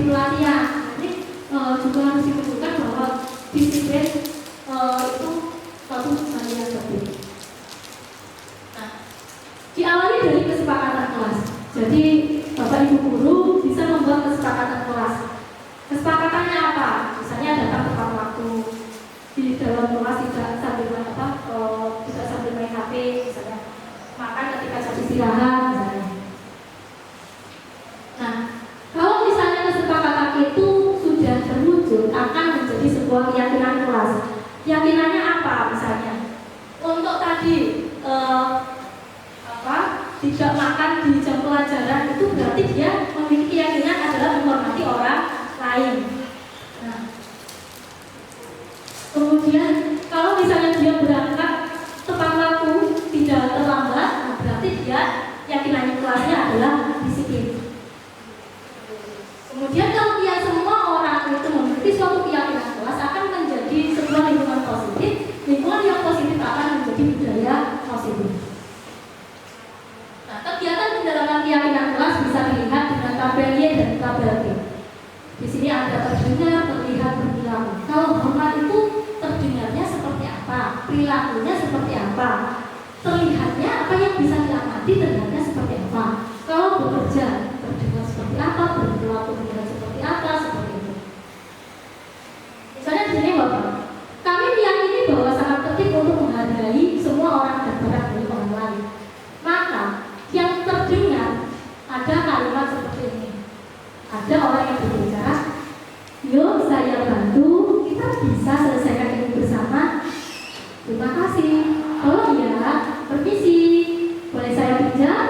pelatihan. Jadi juga harus ditunjukkan bahwa disiplin itu suatu hal yang penting. Nah, diawali dari kesepakatan kelas. Jadi Bapak Ibu guru bisa membuat kesepakatan kelas. Kesepakatannya apa? Misalnya datang tepat waktu, di dalam kelas tidak sambil tidak sambil main HP, misalnya makan ketika jam istirahat, misalnya. Nah, kalau misalnya kesepakatan itu sudah terwujud, akan menjadi sebuah keyakinan kelas. Keyakinannya apa? Misalnya untuk tadi tidak makan di jam pelajaran, itu berarti dia memiliki keyakinan adalah menghormati orang lain. Nah, kemudian kalau misalnya dia berangkat tepat waktu, tidak terlambat, nah berarti dia keyakinan kelasnya adalah disiplin. Kemudian kalau dia semua orang itu memiliki suatu keyakinan kelas, akan menjadi sebuah lingkungan positif. Lingkungan yang positif akan menjadi budaya positif. Nah, kegiatan pendalaman keyakinan kelas bisa dilihat dengan tabel Y dan tabel T. Di sini ada terdengar, terlihat, berperilaku. Kalau hormat itu terdengarnya seperti apa, perilakunya seperti apa, terlihatnya apa yang bisa diamati, terlihatnya seperti apa. Kalau bekerja, terdengar seperti apa, berperilaku seperti apa, seperti itu. Misalnya di sini Bapak, kami meyakini bahwa sangat penting untuk menghargai semua orang dan barang dari orang lain. Maka yang terdengar ada kalimat seperti ini. Ada orang yang berbicara, yuk saya bantu, kita bisa selesaikan ini bersama. Terima kasih. Oh iya, permisi, boleh saya pinjam?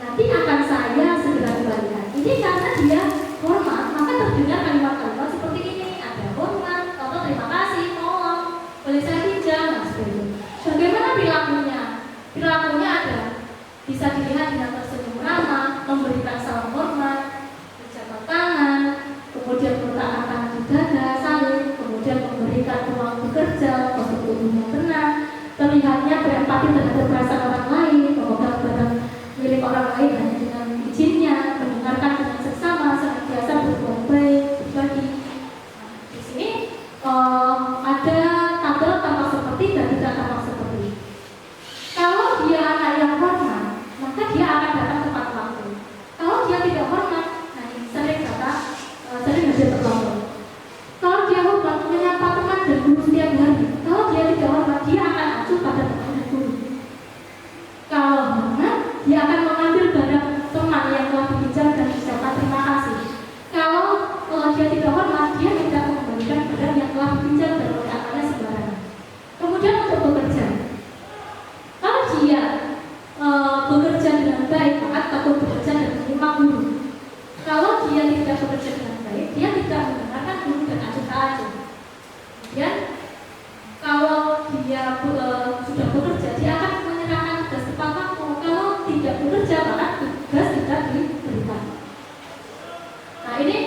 Nanti akan saya segera kembalikan. Ini karena dia hormat, maka terdengar kalimat-kalimat seperti ini. Ada hormat, atau terima kasih, tolong, boleh saya pinjam? Nah, seperti itu. Bagaimana perilakunya? Perilakunya ada, bisa dilihat dengan tersenyum ramah, memberikan salam hormat, berjabat tangan, kemudian meletakkan tangan di dada, saling, kemudian memberikan ruang bekerja, untuk tubuh yang tenang, terlihatnya berempati terhadap perasaan orang lain, memegang barang milik orang lain hanya dengan izinnya, mendengarkan dengan seksama, senantiasa berbuat baik, berbagi. Di sini ada tabel tampak seperti dan tidak tampak seperti. Kalau dia anak yang hormat, maka dia akan datang tepat waktu. Kalau dia tidak hormat, nah ini sering hadir terlambat. Kalau dia hormat, menyapa teman dan guru setiap hari. Kalau dia tidak hormat, dia akan acuh pada teman dan guru. Kalau hormat, dia akan mengambil barang teman yang telah dipinjam dan ucapkan terima kasih. Kalau dia tidak hormat, dia tidak mengembalikan barang yang telah dipinjam dan meletakkannya sembarangan. Kemudian untuk bekerja, kalau dia bekerja dengan baik, maka takut bekerja dan menyimak guru. Kalau dia tidak bekerja dengan baik, dia tidak mendengarkan guru dan acuh-acuh. Kemudian kalau dia sudah bekerja, dia akan menyerahkan tugas tepat waktu. Kalau tidak bekerja, maka tugas tidak diberikan. Nah ini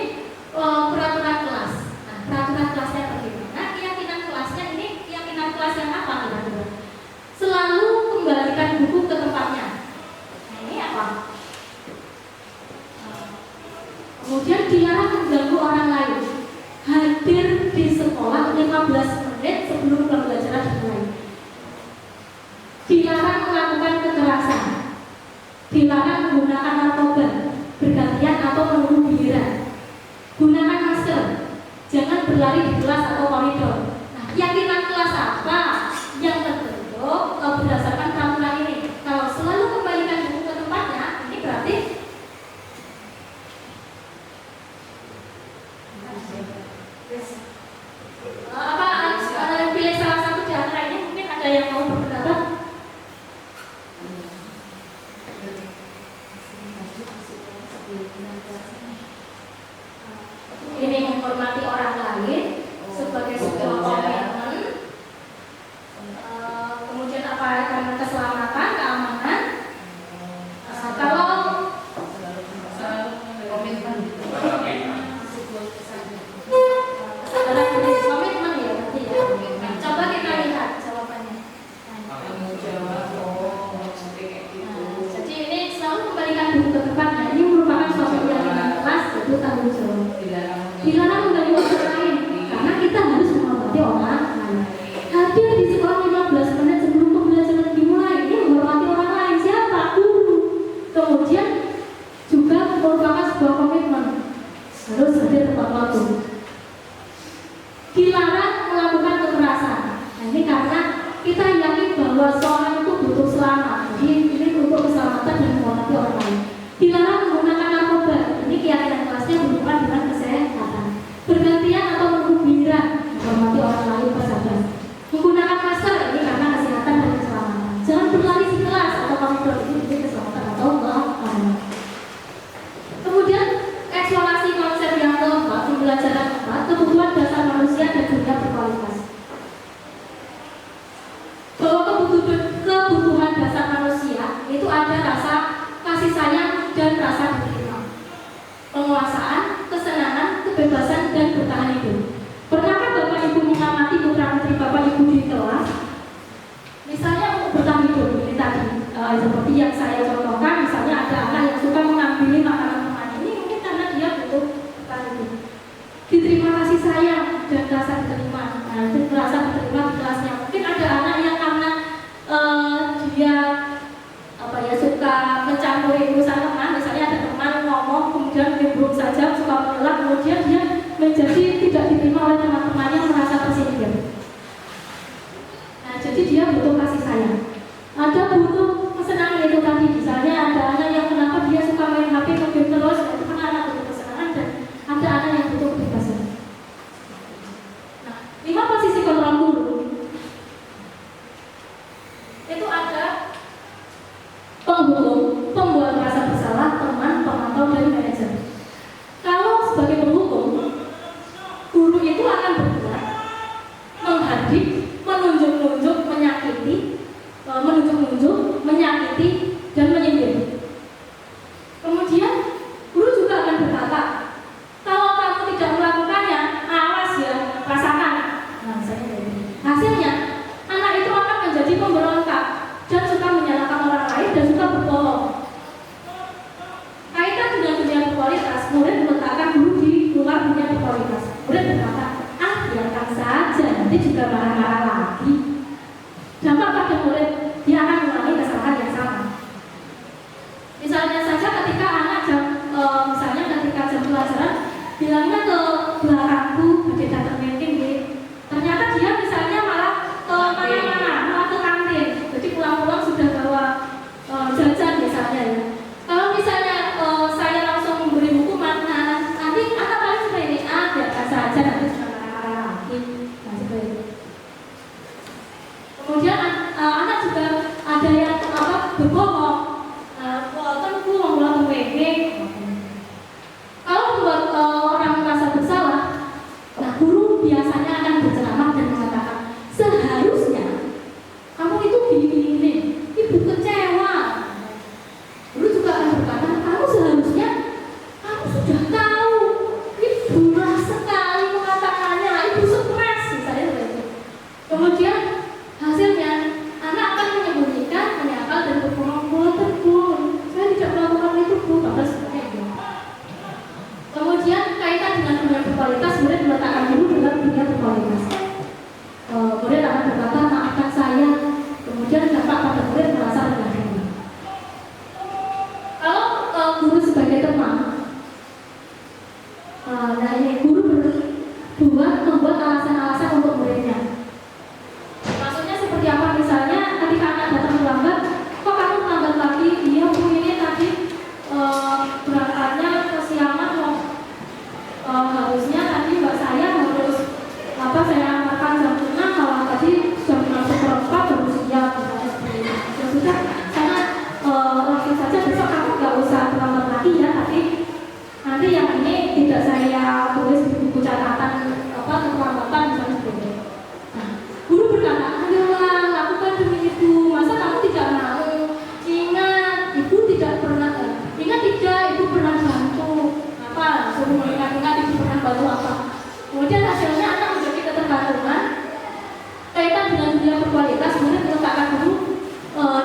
peraturan kelas. Nah peraturan kelasnya bagaimana? Keyakinan kelasnya ini keyakinan kelas yang apa kira-kira? Selalu kembalikan buku ke tempatnya. Nah ini apa? Kemudian dilarang mengganggu orang lain. Hadir di sekolah 15 menit sebelum pembelajaran dimulai. Dilarang melakukan kekerasan. Dilarang menggunakan narkoba, bergantian atau menunggu giliran. Gunakan masker. Jangan berlari di kelas atau koridor. Nah, keyakinan kelas apa yang terbentuk berdasarkan peraturan ini? Kalau selalu kembalikan buku ke tempatnya, ini berarti pilih salah satu di antara ini. Mungkin ada yang mau berpendapat. Ini menghormati orang lain sebagai sebuah komitmen. Kemudian apa? Karena keselamatan, keamanan. Kalau komitmen komitmen ya berarti ya. Coba kita lihat jawabannya. Jadi ini selalu kembalikan buku ke tempatnya. Ini merupakan suatu keyakinan kelas, itu tanggung jawab. tepat waktu. Dilarang melakukan kekerasan. Nah, ini karena kita yakin bahwa seorang itu butuh selamat. Jadi ini untuk keselamatan dan menghormati orang lain. Dilarang menggunakan narkoba. Ini keyakinan kelasnya berhubungan dengan kesehatan. Bergantian atau menghubungan menghormati orang lain bersabar. Menggunakan masker ini karena kesehatan dan keselamatan. Jangan berlari di kelas atau kamu ini keselamatan atau keamanan. Kemudian eksplorasi konsep yang keempat, pembelajaran keempat, kebutuhan dasar manusia dan dunia berkualitas. Bahwa kebutuhan dasar manusia itu ada rasa kasih sayang dan rasa diterima, penguasaan, kesenangan, kebebasan dan bertahan hidup. Pernahkah Bapak Ibu mengamati putra putri Bapak Ibu di kelas? Misalnya untuk bertahan hidup ini tadi seperti yang saya contohkan, misalnya ada anak yang suka mengambil makanan teman ini mungkin karena dia butuh bertahan hidup. Diterima kasih sayang dan rasa diterima, rasa diterima di kelasnya. Mungkin ada anak yang karena dia suka mencampuri urusan teman, misalnya ada teman ngomong kemudian nimbrung saja suka mengelak, kemudian dia menjadi tidak diterima oleh teman-temannya, merasa tersindir. Nah, jadi dia butuh kasih sayang. Ada butuh kesenangan itu tadi, misalnya ada anak yang kenapa dia suka main HP nge-game terus, itu karena anak butuh kesenangan, dan ada anak yang butuh kebebasan. Nah, 5 posisi kontrol guru itu ada penghukum, pembuat merasa bersalah, teman, pemantau, dan manajer. Kalau sebagai penghukum, guru itu akan bergerak, menghadik, menunjuk-nunjuk, menyakiti, dan menyindir. Kemudian, guru juga akan berkata, kalau kamu tidak melakukannya, awas ya, rasakan. Nah, hasilnya, anak itu akan menjadi pemberontak dan suka menyalahkan orang lain dan suka berbohong. Kaitan dengan dunia berkualitas, murid meletakkan guru di luar dunia berkualitas. Murid berkata, biarkan saja, nanti juga marah-marah lagi. Dampak pada murid, dia akan mengalami kesalahan yang sama. Misalnya saja ketika anak ketika jam pelajaran bilangnya ke belakangku, ada datang meeting, ternyata dia misalnya malah ke mana-mana, malah ke kantin. Jadi pulang-pulang sudah bawa jajan misalnya ya. Kalau misalnya saya langsung memberi hukuman, nanti anak paling seperti ini, biarkan saja, nanti sudah marah-marah lagi. Nah, seperti itu. Kemudian anak juga ada yang berbohong, tentu mengulang pembebek. Kalau membuat orang merasa bersalah, nah guru biasanya akan berceramah dan mengatakan, seharusnya kamu itu gini-gini, ibu kecewa. Guru juga akan berkata, kamu seharusnya kamu sudah tahu, ibu berat sekali mengatakannya, ibu stres, misalnya seperti itu. Kemudian hasilnya anak akan menyembunyikan, menyangkal dan berbohong, saya tidak melakukan itu bu, bahkan seperti itu. Kemudian kaitan dengan dunia berkualitas, murid meletakkan guru dengan dunia berkualitas. Murid akan berkata, maafkan saya. Kemudian dampak pada murid merasa rendah diri. Kalau guru sebagai teman, nah ini guru membuat alasan-alasan untuk muridnya. Maksudnya seperti apa? Misalnya ketika anak datang terlambat, kok kamu terlambat lagi? Iya bu, ini tadi berangkatnya kesiangan loh. Harusnya tadi mbak saya harus saya makan jam 6, malah tadi jam 6:04 baru siap, misalnya seperti itu. Ya sudah, saya langsung saja besok kamu nggak usah terlambat lagi ya, tapi nanti yang ini tidak saya tulis di buku catatan keterlambatan misalnya seperti itu. Nah, guru berkata, ayolah lakukan demi ibu, masa kamu tidak mau? Ingat, ibu tidak pernah ibu pernah bantu apa, suruh mengingat ibu pernah bantu apa. Kemudian hasilnya anak menjadi ketergantungan. Kaitan dengan dunia berkualitas, murid meletakkan guru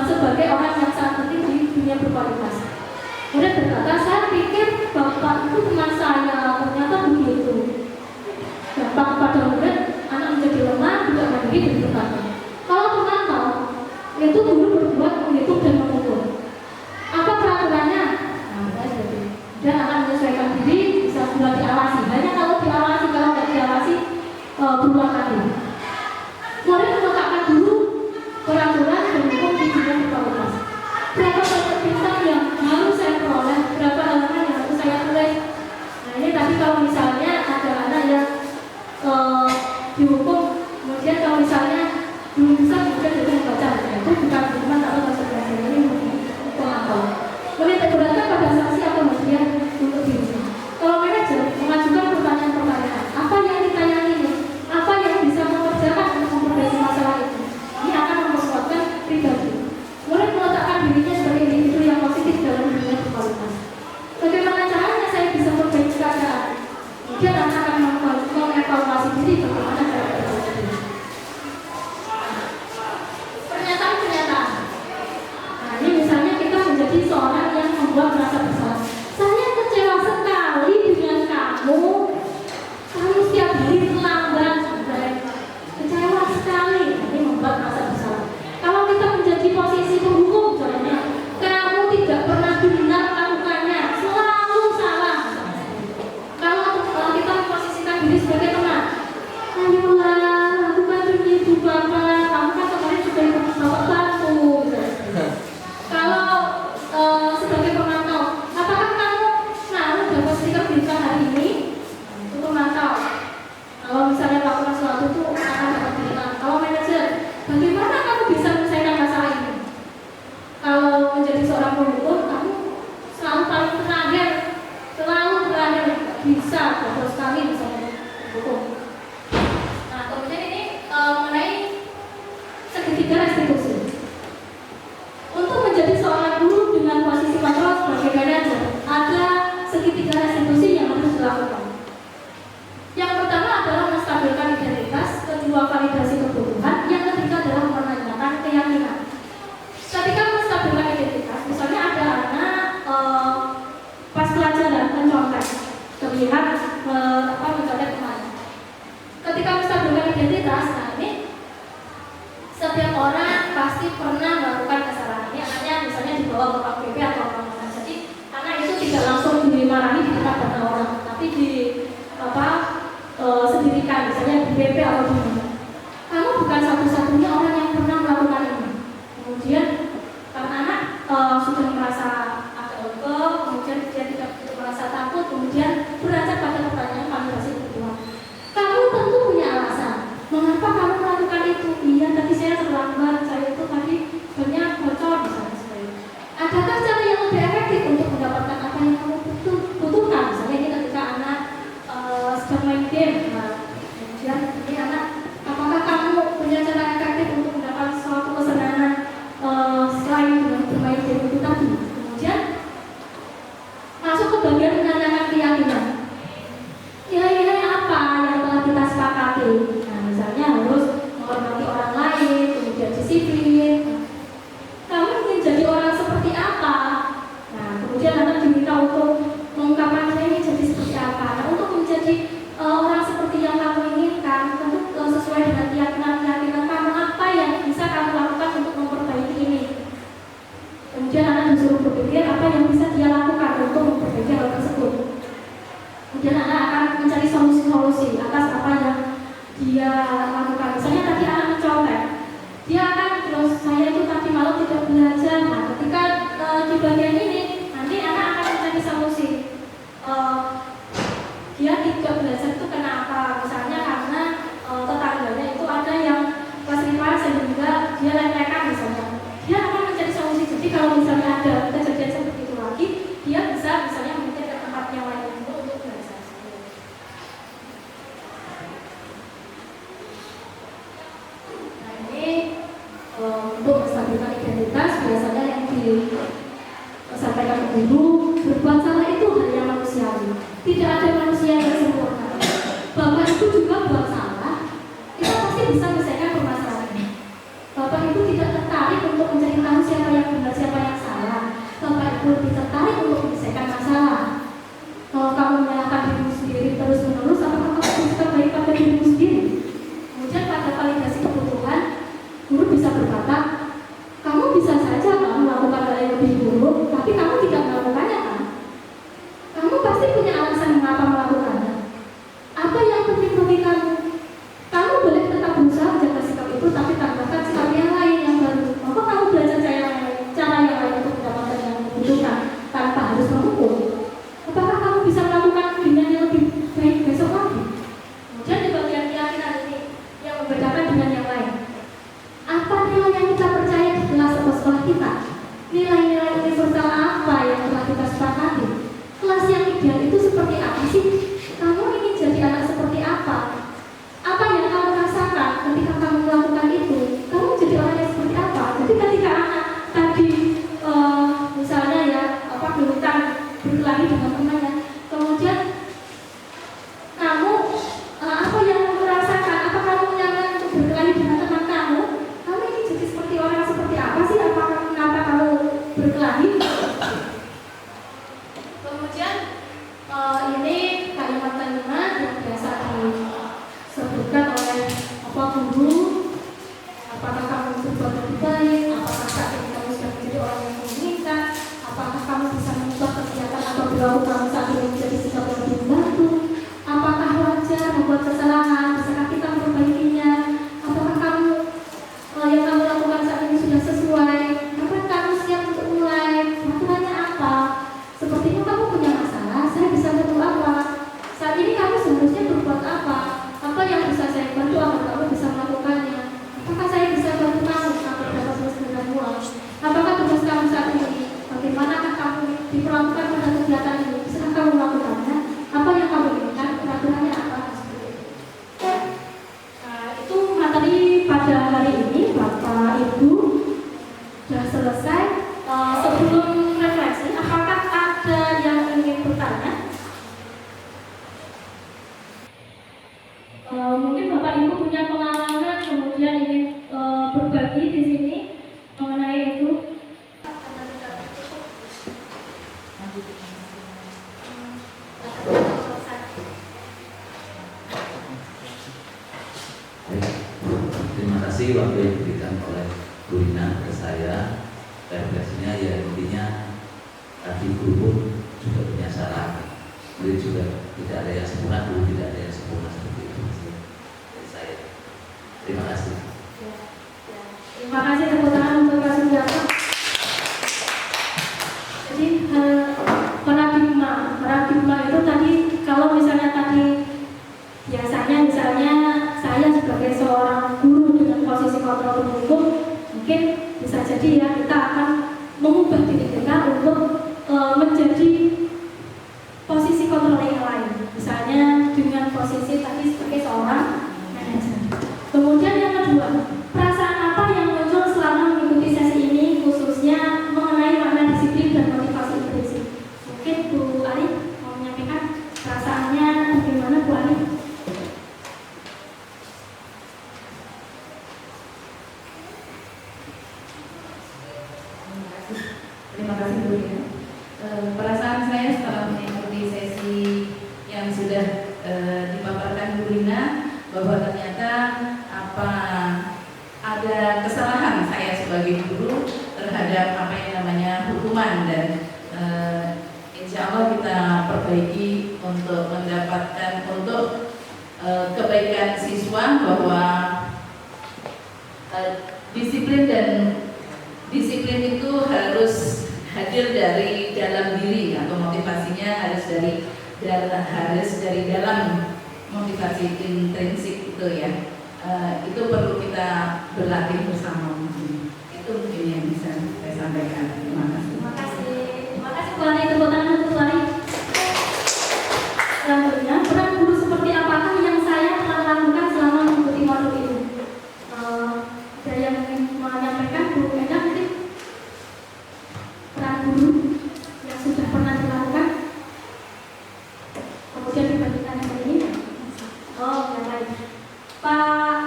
sebagai orang yang sangat penting di dunia berkualitas. Murid berkata, saya pikir bapak itu teman saya, ternyata begitu. Dampak kepada murid, anak menjadi lemah, tidak mandiri dan bergantung. Kalau pemantau, itu guru berbuat menghitung dan mengukur. Apa peraturannya? Dan akan menyesuaikan diri, bisa sudah diawasi. Hanya kalau berulang kali. Murid meletakkan dulu peraturan dan hukum di dunia berkualitas. Berapa banyak bintang yang harus saya peroleh, berapa halaman yang harus saya tulis. Nah ini tadi kalau misalnya ada anak yang dihukum, kemudian kalau misalnya belum bisa kemudian dia membaca, itu bukan hukuman atau konsekuensi, ini hukum apa? Boleh terberatkan pada sanksi atau bagian untuk diri. Kalau manajer mengajukan pertanyaan-pertanyaan, apa yang ditanyai ini? Apa yang bisa mengerjakan untuk memperbaiki masalah itu? Ini akan memperkuatkan pribadi. Mulai meletakkan dirinya sebagai individu yang positif dalam dunia berkualitas. Bagaimana caranya saya bisa memperbaiki keadaan? Kemudian anak akan mengevaluasi diri bagaimana cara berperbaiki. Pernyataan-pernyataan. Nah ini misalnya kita menjadi seorang yang membuat merasa bersalah. Saya kecewa sekali dengan kamu. Kamu setiap hari terlambat. Kecewa sekali. Ini membuat merasa bersalah. Kalau kita menjadi posisi penghukum, misalnya, kamu tidak pernah benar melakukannya, selalu salah. Kalau kita memposisikan diri sebagai teman, ayolah, lakukan demi ibu bapak. Kamu kan kemarin sudah ikut bapak bantu. Kalau sebagai pemantau, apakah kamu selalu dapat stiker bintang hari ini? Itu pemantau. Kalau misalnya melakukan sesuatu itu akan dapat bintang. Kalau manajer, bagaimana kamu bisa menyelesaikan masalah ini? Kalau menjadi seorang penghukum, kamu selalu paling terakhir, bisa betul sekali misalnya hukum. Nah kemudian ini mengenai segitiga restitusi. Untuk menjadi seorang guru dengan posisi kontrol sebagai manajer, ada segitiga restitusi yang harus dilakukan. Yang pertama adalah menstabilkan identitas, kedua validasi kebutuhan, yang ketiga adalah menanyakan keyakinan. Ketika menstabilkan identitas, misalnya ada anak pas pelajaran mencontek, terlihat mencontek kemana. Ketika menstabilkan identitas, nah ini setiap orang pasti pernah melakukan kesalahan. Ini anaknya misalnya dibawa ke Pak PP atau apa, jadi anak itu tidak langsung dimarahi di depan banyak orang, tapi di sendirikan, misalnya di PP atau di mana. Kamu bukan satu-satunya orang yang pernah melakukan ini. Kemudian karena anak sudah merasa agak lega, kemudian dia tidak merasa takut, kemudian beranjak pada pertanyaan validasi kebutuhan. Kamu tentu punya alasan. Mengapa kamu melakukan itu? Iya, tadi saya terlambat, saya itu tadi banyak bocor misalnya seperti itu. Adakah cara yang lebih efektif untuk mendapatkan apa yang kamu butuhkan? Misalnya ini ketika anak sedang main game, kemudian ini anak, apakah kamu punya cara efektif untuk mendapatkan suatu kesenangan selain dengan bermain game itu tadi? Kemudian masuk ke bagian menanyakan keyakinan. Nilai-nilai apa yang telah kita sepakati? Nah, misalnya harus menghormati orang lain, kemudian disiplin. Kamu ingin jadi orang seperti apa? Nah, kemudian anak diminta untuk mengungkapkan saya ingin jadi seperti apa. Nah, untuk menjadi orang seperti yang kamu inginkan, tentu sesuai dengan keyakinan kamu, apa yang bisa kamu lakukan untuk memperbaiki ini. Kemudian anak disuruh berpikir apa yang bisa dia lakukan untuk memperbaiki hal tersebut. Kemudian anak akan mencari solusi-solusi atas apa yang dia lakukan. Misalnya tadi anak mencontek, dia akan terus saya itu tadi malam tidak belajar. Nah, ketika di bagian ini nanti anak akan mencari solusi. Dia tidak belajar itu kenapa? Misalnya karena tetangganya itu ada yang kelas 5 sehingga dia lek-lekan misalnya. Dia akan mencari solusi. Jadi kalau misalnya ada kejadian seperti itu lagi, dia bisa misalnya mungkin ke tempat yang lain untuk belajar. Nah ini untuk menstabilkan identitas biasanya yang disampaikan ke guru, berbuat salah itu hal yang manusiawi. Tidak ada manusia yang sempurna. Bapak itu juga buat salah, kita pasti bisa menyelesaikan permasalahan. Bapak itu tidak tertarik untuk mencari tahu siapa yang benar, siapa yang salah. Bapak itu lebih tertarik untuk menyelesaikan masalah. Kalau kamu menyalahkan dirimu sendiri terus-menerus, apakah kamu bisa baik pada dirimu sendiri? Kemudian pada validasi kebutuhan, guru bisa berkata, kamu bisa saja melakukan hal yang lebih buruk, tapi kamu tidak melakukannya kan? Kamu pasti punya alasan mengapa melakukannya. Apa yang penting bagi kamu? kalimat-kalimat yang biasa disebutkan oleh guru. Apakah kamu berbuat lebih baik? Apakah saat ini kamu sudah menjadi orang yang menginginkan? Apakah kamu bisa mengubah kegiatan atau perilaku kamu saat ini menjadi sikap yang lebih membantu? Apakah wajar membuat kesalahan? Bisakah kita memperbaikinya? Apakah kamu yang kamu lakukan saat ini sudah sesuai? Kapan kamu siap untuk mulai? Aturannya apa? Sepertinya kamu punya masalah. Saya bisa bantu apa? Saat ini kamu seharusnya berbuat apa? Apa yang bisa saya bantu agar kamu bisa melakukannya? Apakah saya bisa bantu kamu agar dapat menyelesaikan uang? Apakah tugas kamu saat ini? Bagaimanakah kamu diperlakukan pada kegiatan ini? Bisakah kamu melakukannya? Apa yang kamu inginkan? Peraturannya apa? Itu materi pada hari ini. Bapak Ibu sudah selesai. Sebelum refleksi, apakah ada yang ingin bertanya? Mungkin Bapak Ibu punya pengalaman kemudian ingin berbagi di sini mengenai itu. Terima kasih waktu yang diberikan oleh Bu Rina ke saya. Refleksinya ya intinya tadi guru pun juga punya salah. Mungkin juga tidak ada yang sempurna, guru tidak ada yang sempurna seperti itu. Dari saya. Terima kasih. Terima kasih tepuk tangan untuk Pak Sugiarto. Jadi paradigma itu tadi kalau misalnya tadi biasanya misalnya saya sebagai seorang guru dengan posisi kontrol hukum mungkin bisa jadi ya kita akan mengubah diri kita untuk menjadi posisi kontrol yang lain, misalnya dengan posisi tadi sebagai seorang manajer. Kemudian yang kedua, perasaan apa yang muncul selama mengikuti sesi ini khususnya mengenai makna disiplin dan motivasi intrinsik? Mungkin Bu Ali mau menyampaikan perasaannya bagaimana, Bu Ali? Terima kasih Bu ya. Perasaan saya setelah mengikuti sesi yang sudah dipaparkan Bu Rina, bahwa ternyata ada kesalahan saya sebagai guru terhadap apa yang namanya hukuman, dan insya Allah kita perbaiki untuk mendapatkan kebaikan siswa, bahwa disiplin itu harus hadir dari dalam diri, atau motivasinya harus dari dalam motivasi intrinsik itu ya. Itu perlu kita berlatih bersama. Itu mungkin yang bisa saya sampaikan. Terima kasih. Terima kasih Bu Ali. Tepuk tangan untuk Bu Ali. Selanjutnya, peran guru seperti apakah yang saya telah lakukan selama mengikuti modul ini? Ada yang ingin menyampaikan, Bu Eda mungkin? Peran guru yang sudah pernah dilakukan, kemudian dibandingkan dengan ini. Oh, yang lain. Pak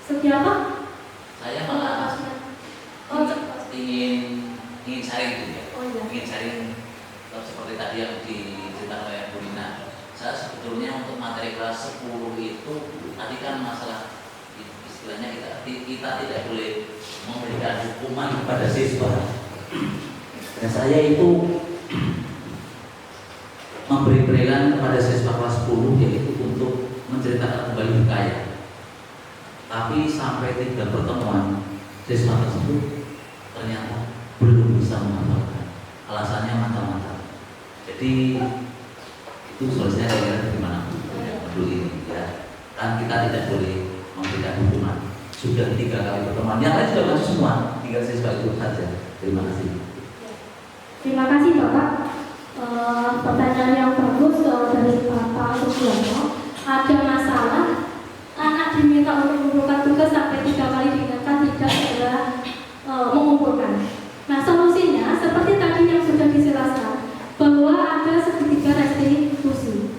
Sugiarto? Saya malah ingin sharing gitu ya. Oh, iya. Ingin sharing seperti tadi yang diceritakan oleh Bu Rina. Saya sebetulnya untuk materi kelas 10 itu tadi kan masalah istilahnya kita tidak boleh memberikan hukuman kepada siswa. Dan saya itu memberi penilaian kepada siswa kelas 10 yaitu untuk menceritakan kembali hikayat. Tapi sampai 3 pertemuan siswa tersebut ternyata belum bisa menghafalkan. Alasannya mata-mata. Jadi itu solusinya saya bagaimana dulu ini ya. Kan kita tidak boleh memberikan hukuman. Sudah 3 kali pertemuan. Yang lain sudah masuk semua. Tinggal siswa itu saja. Terima kasih. Terima kasih Bapak. Pertanyaan yang bagus dari Bapak Sugiarto. Ada masalah, anak diminta untuk mengumpulkan tugas sampai 3 kali diingatkan tidak segera mengumpulkan. Nah, solusinya seperti tadi yang sudah dijelaskan bahwa ada segitiga restitusi.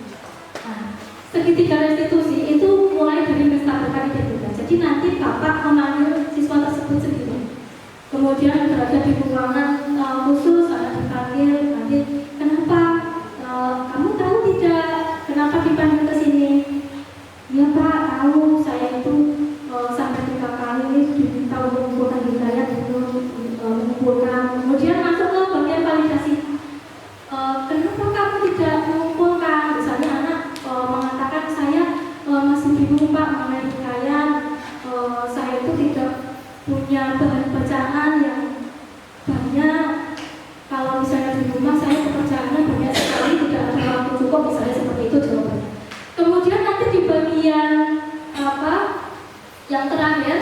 Nah, segitiga restitusi itu mulai dari menstabilkan identitas. Jadi nanti Bapak memanggil siswa tersebut sendiri. Kemudian berada di ruangan khusus, ada dipanggil nanti, kenapa kamu tahu tidak kenapa dipanggil ke sini? Ya Pak, tahu saya itu sampai 3 kali diminta untuk mengumpulkan hidayat untuk mengumpulkan. Kemudian masuk ke bagian validasi. Kenapa kamu tidak mengumpulkan? Misalnya anak mengatakan saya masih bingung Pak mengenai hidayat. Saya itu tidak punya bahan bacaan yang banyak. Kalau misalnya di rumah saya pekerjaannya banyak sekali, tidak ada waktu cukup, misalnya seperti itu jawabannya. Kemudian nanti di bagian yang terakhir,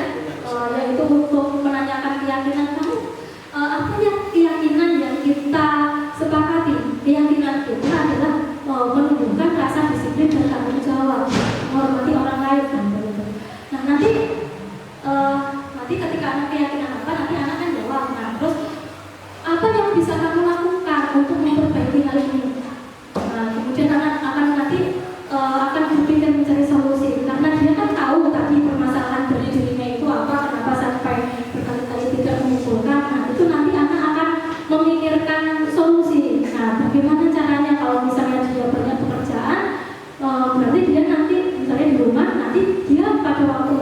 yaitu untuk menanyakan keyakinan kamu, apa yang keyakinan yang kita sepakati? Keyakinan kita adalah menunjukkan rasa disiplin dan tanggung jawab, menghormati orang lain. Nah nanti ketika anak keyakinan apa, nanti anak kan jawab. Nah terus apa yang bisa kamu lakukan untuk memperbaiki hal ini? Kemudian anak akan nanti akan berpikir mencari solusi, karena dia kan tahu tadi permasalahan dari dirinya itu apa, kenapa sampai berkali-kali tidak mengumpulkan. Nah itu nanti anak akan memikirkan solusi. Nah bagaimana caranya kalau misalnya dia banyak pekerjaan, berarti dia nanti misalnya di rumah, nanti dia pada waktu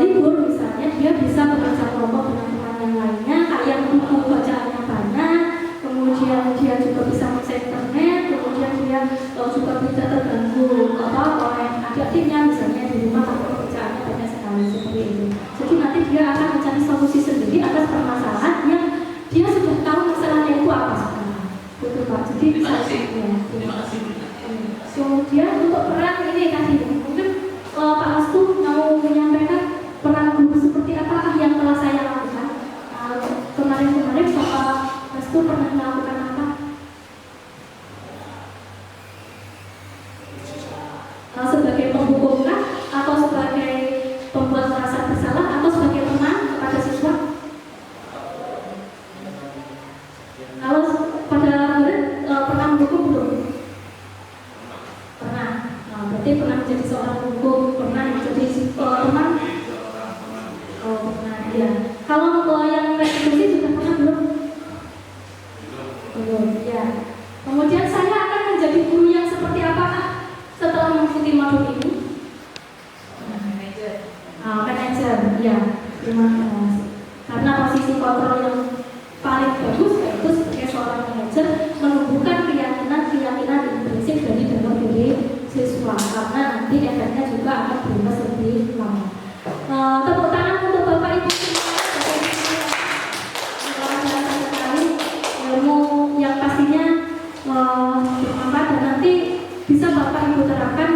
libur misalnya dia bisa bekerja kelompok dengan teman yang lainnya, kayak buku bacaannya banyak, kemudian dia juga bisa mengakses internet, kemudian dia juga tidak terganggu oleh adik timnya misalnya di rumah, atau pekerjaannya banyak sekali seperti itu. Jadi nanti dia akan mencari solusi sendiri atas permasalahan yang dia sudah tahu masalahnya itu apa sebenarnya. Betul Pak. Jadi Terima kasih. Terima kasih. Kemudian untuk peran ini tadi mungkin Pak Restu mau menyampaikan peran guru seperti apakah yang telah saya lakukan. Kemarin-kemarin Bapak Restu pernah melakukan apa? Sebagai penghukumkah, atau sebagai pembuat merasa bersalah, atau sebagai teman kepada siswa? Kalau pada murid pernah menghukum belum? Pernah. Berarti pernah menjadi seorang penghukum, pernah menjadi teman? Oh pernah, ya. Kalau yang restitusi sudah pernah belum? Belum, ya. Kemudian saya akan menjadi guru yang seperti apakah setelah mengikuti modul ini? Manajer, ya. Terima kasih. Karena posisi kontrol yang paling bagus yaitu sebagai seorang manajer menumbuhkan keyakinan intrinsik dari dalam diri siswa, karena nanti efeknya juga akan berimbas lebih lama. Tepuk tangan untuk Bapak Ibu sekali, ilmu yang pastinya bermanfaat dan nanti bisa Bapak Ibu terapkan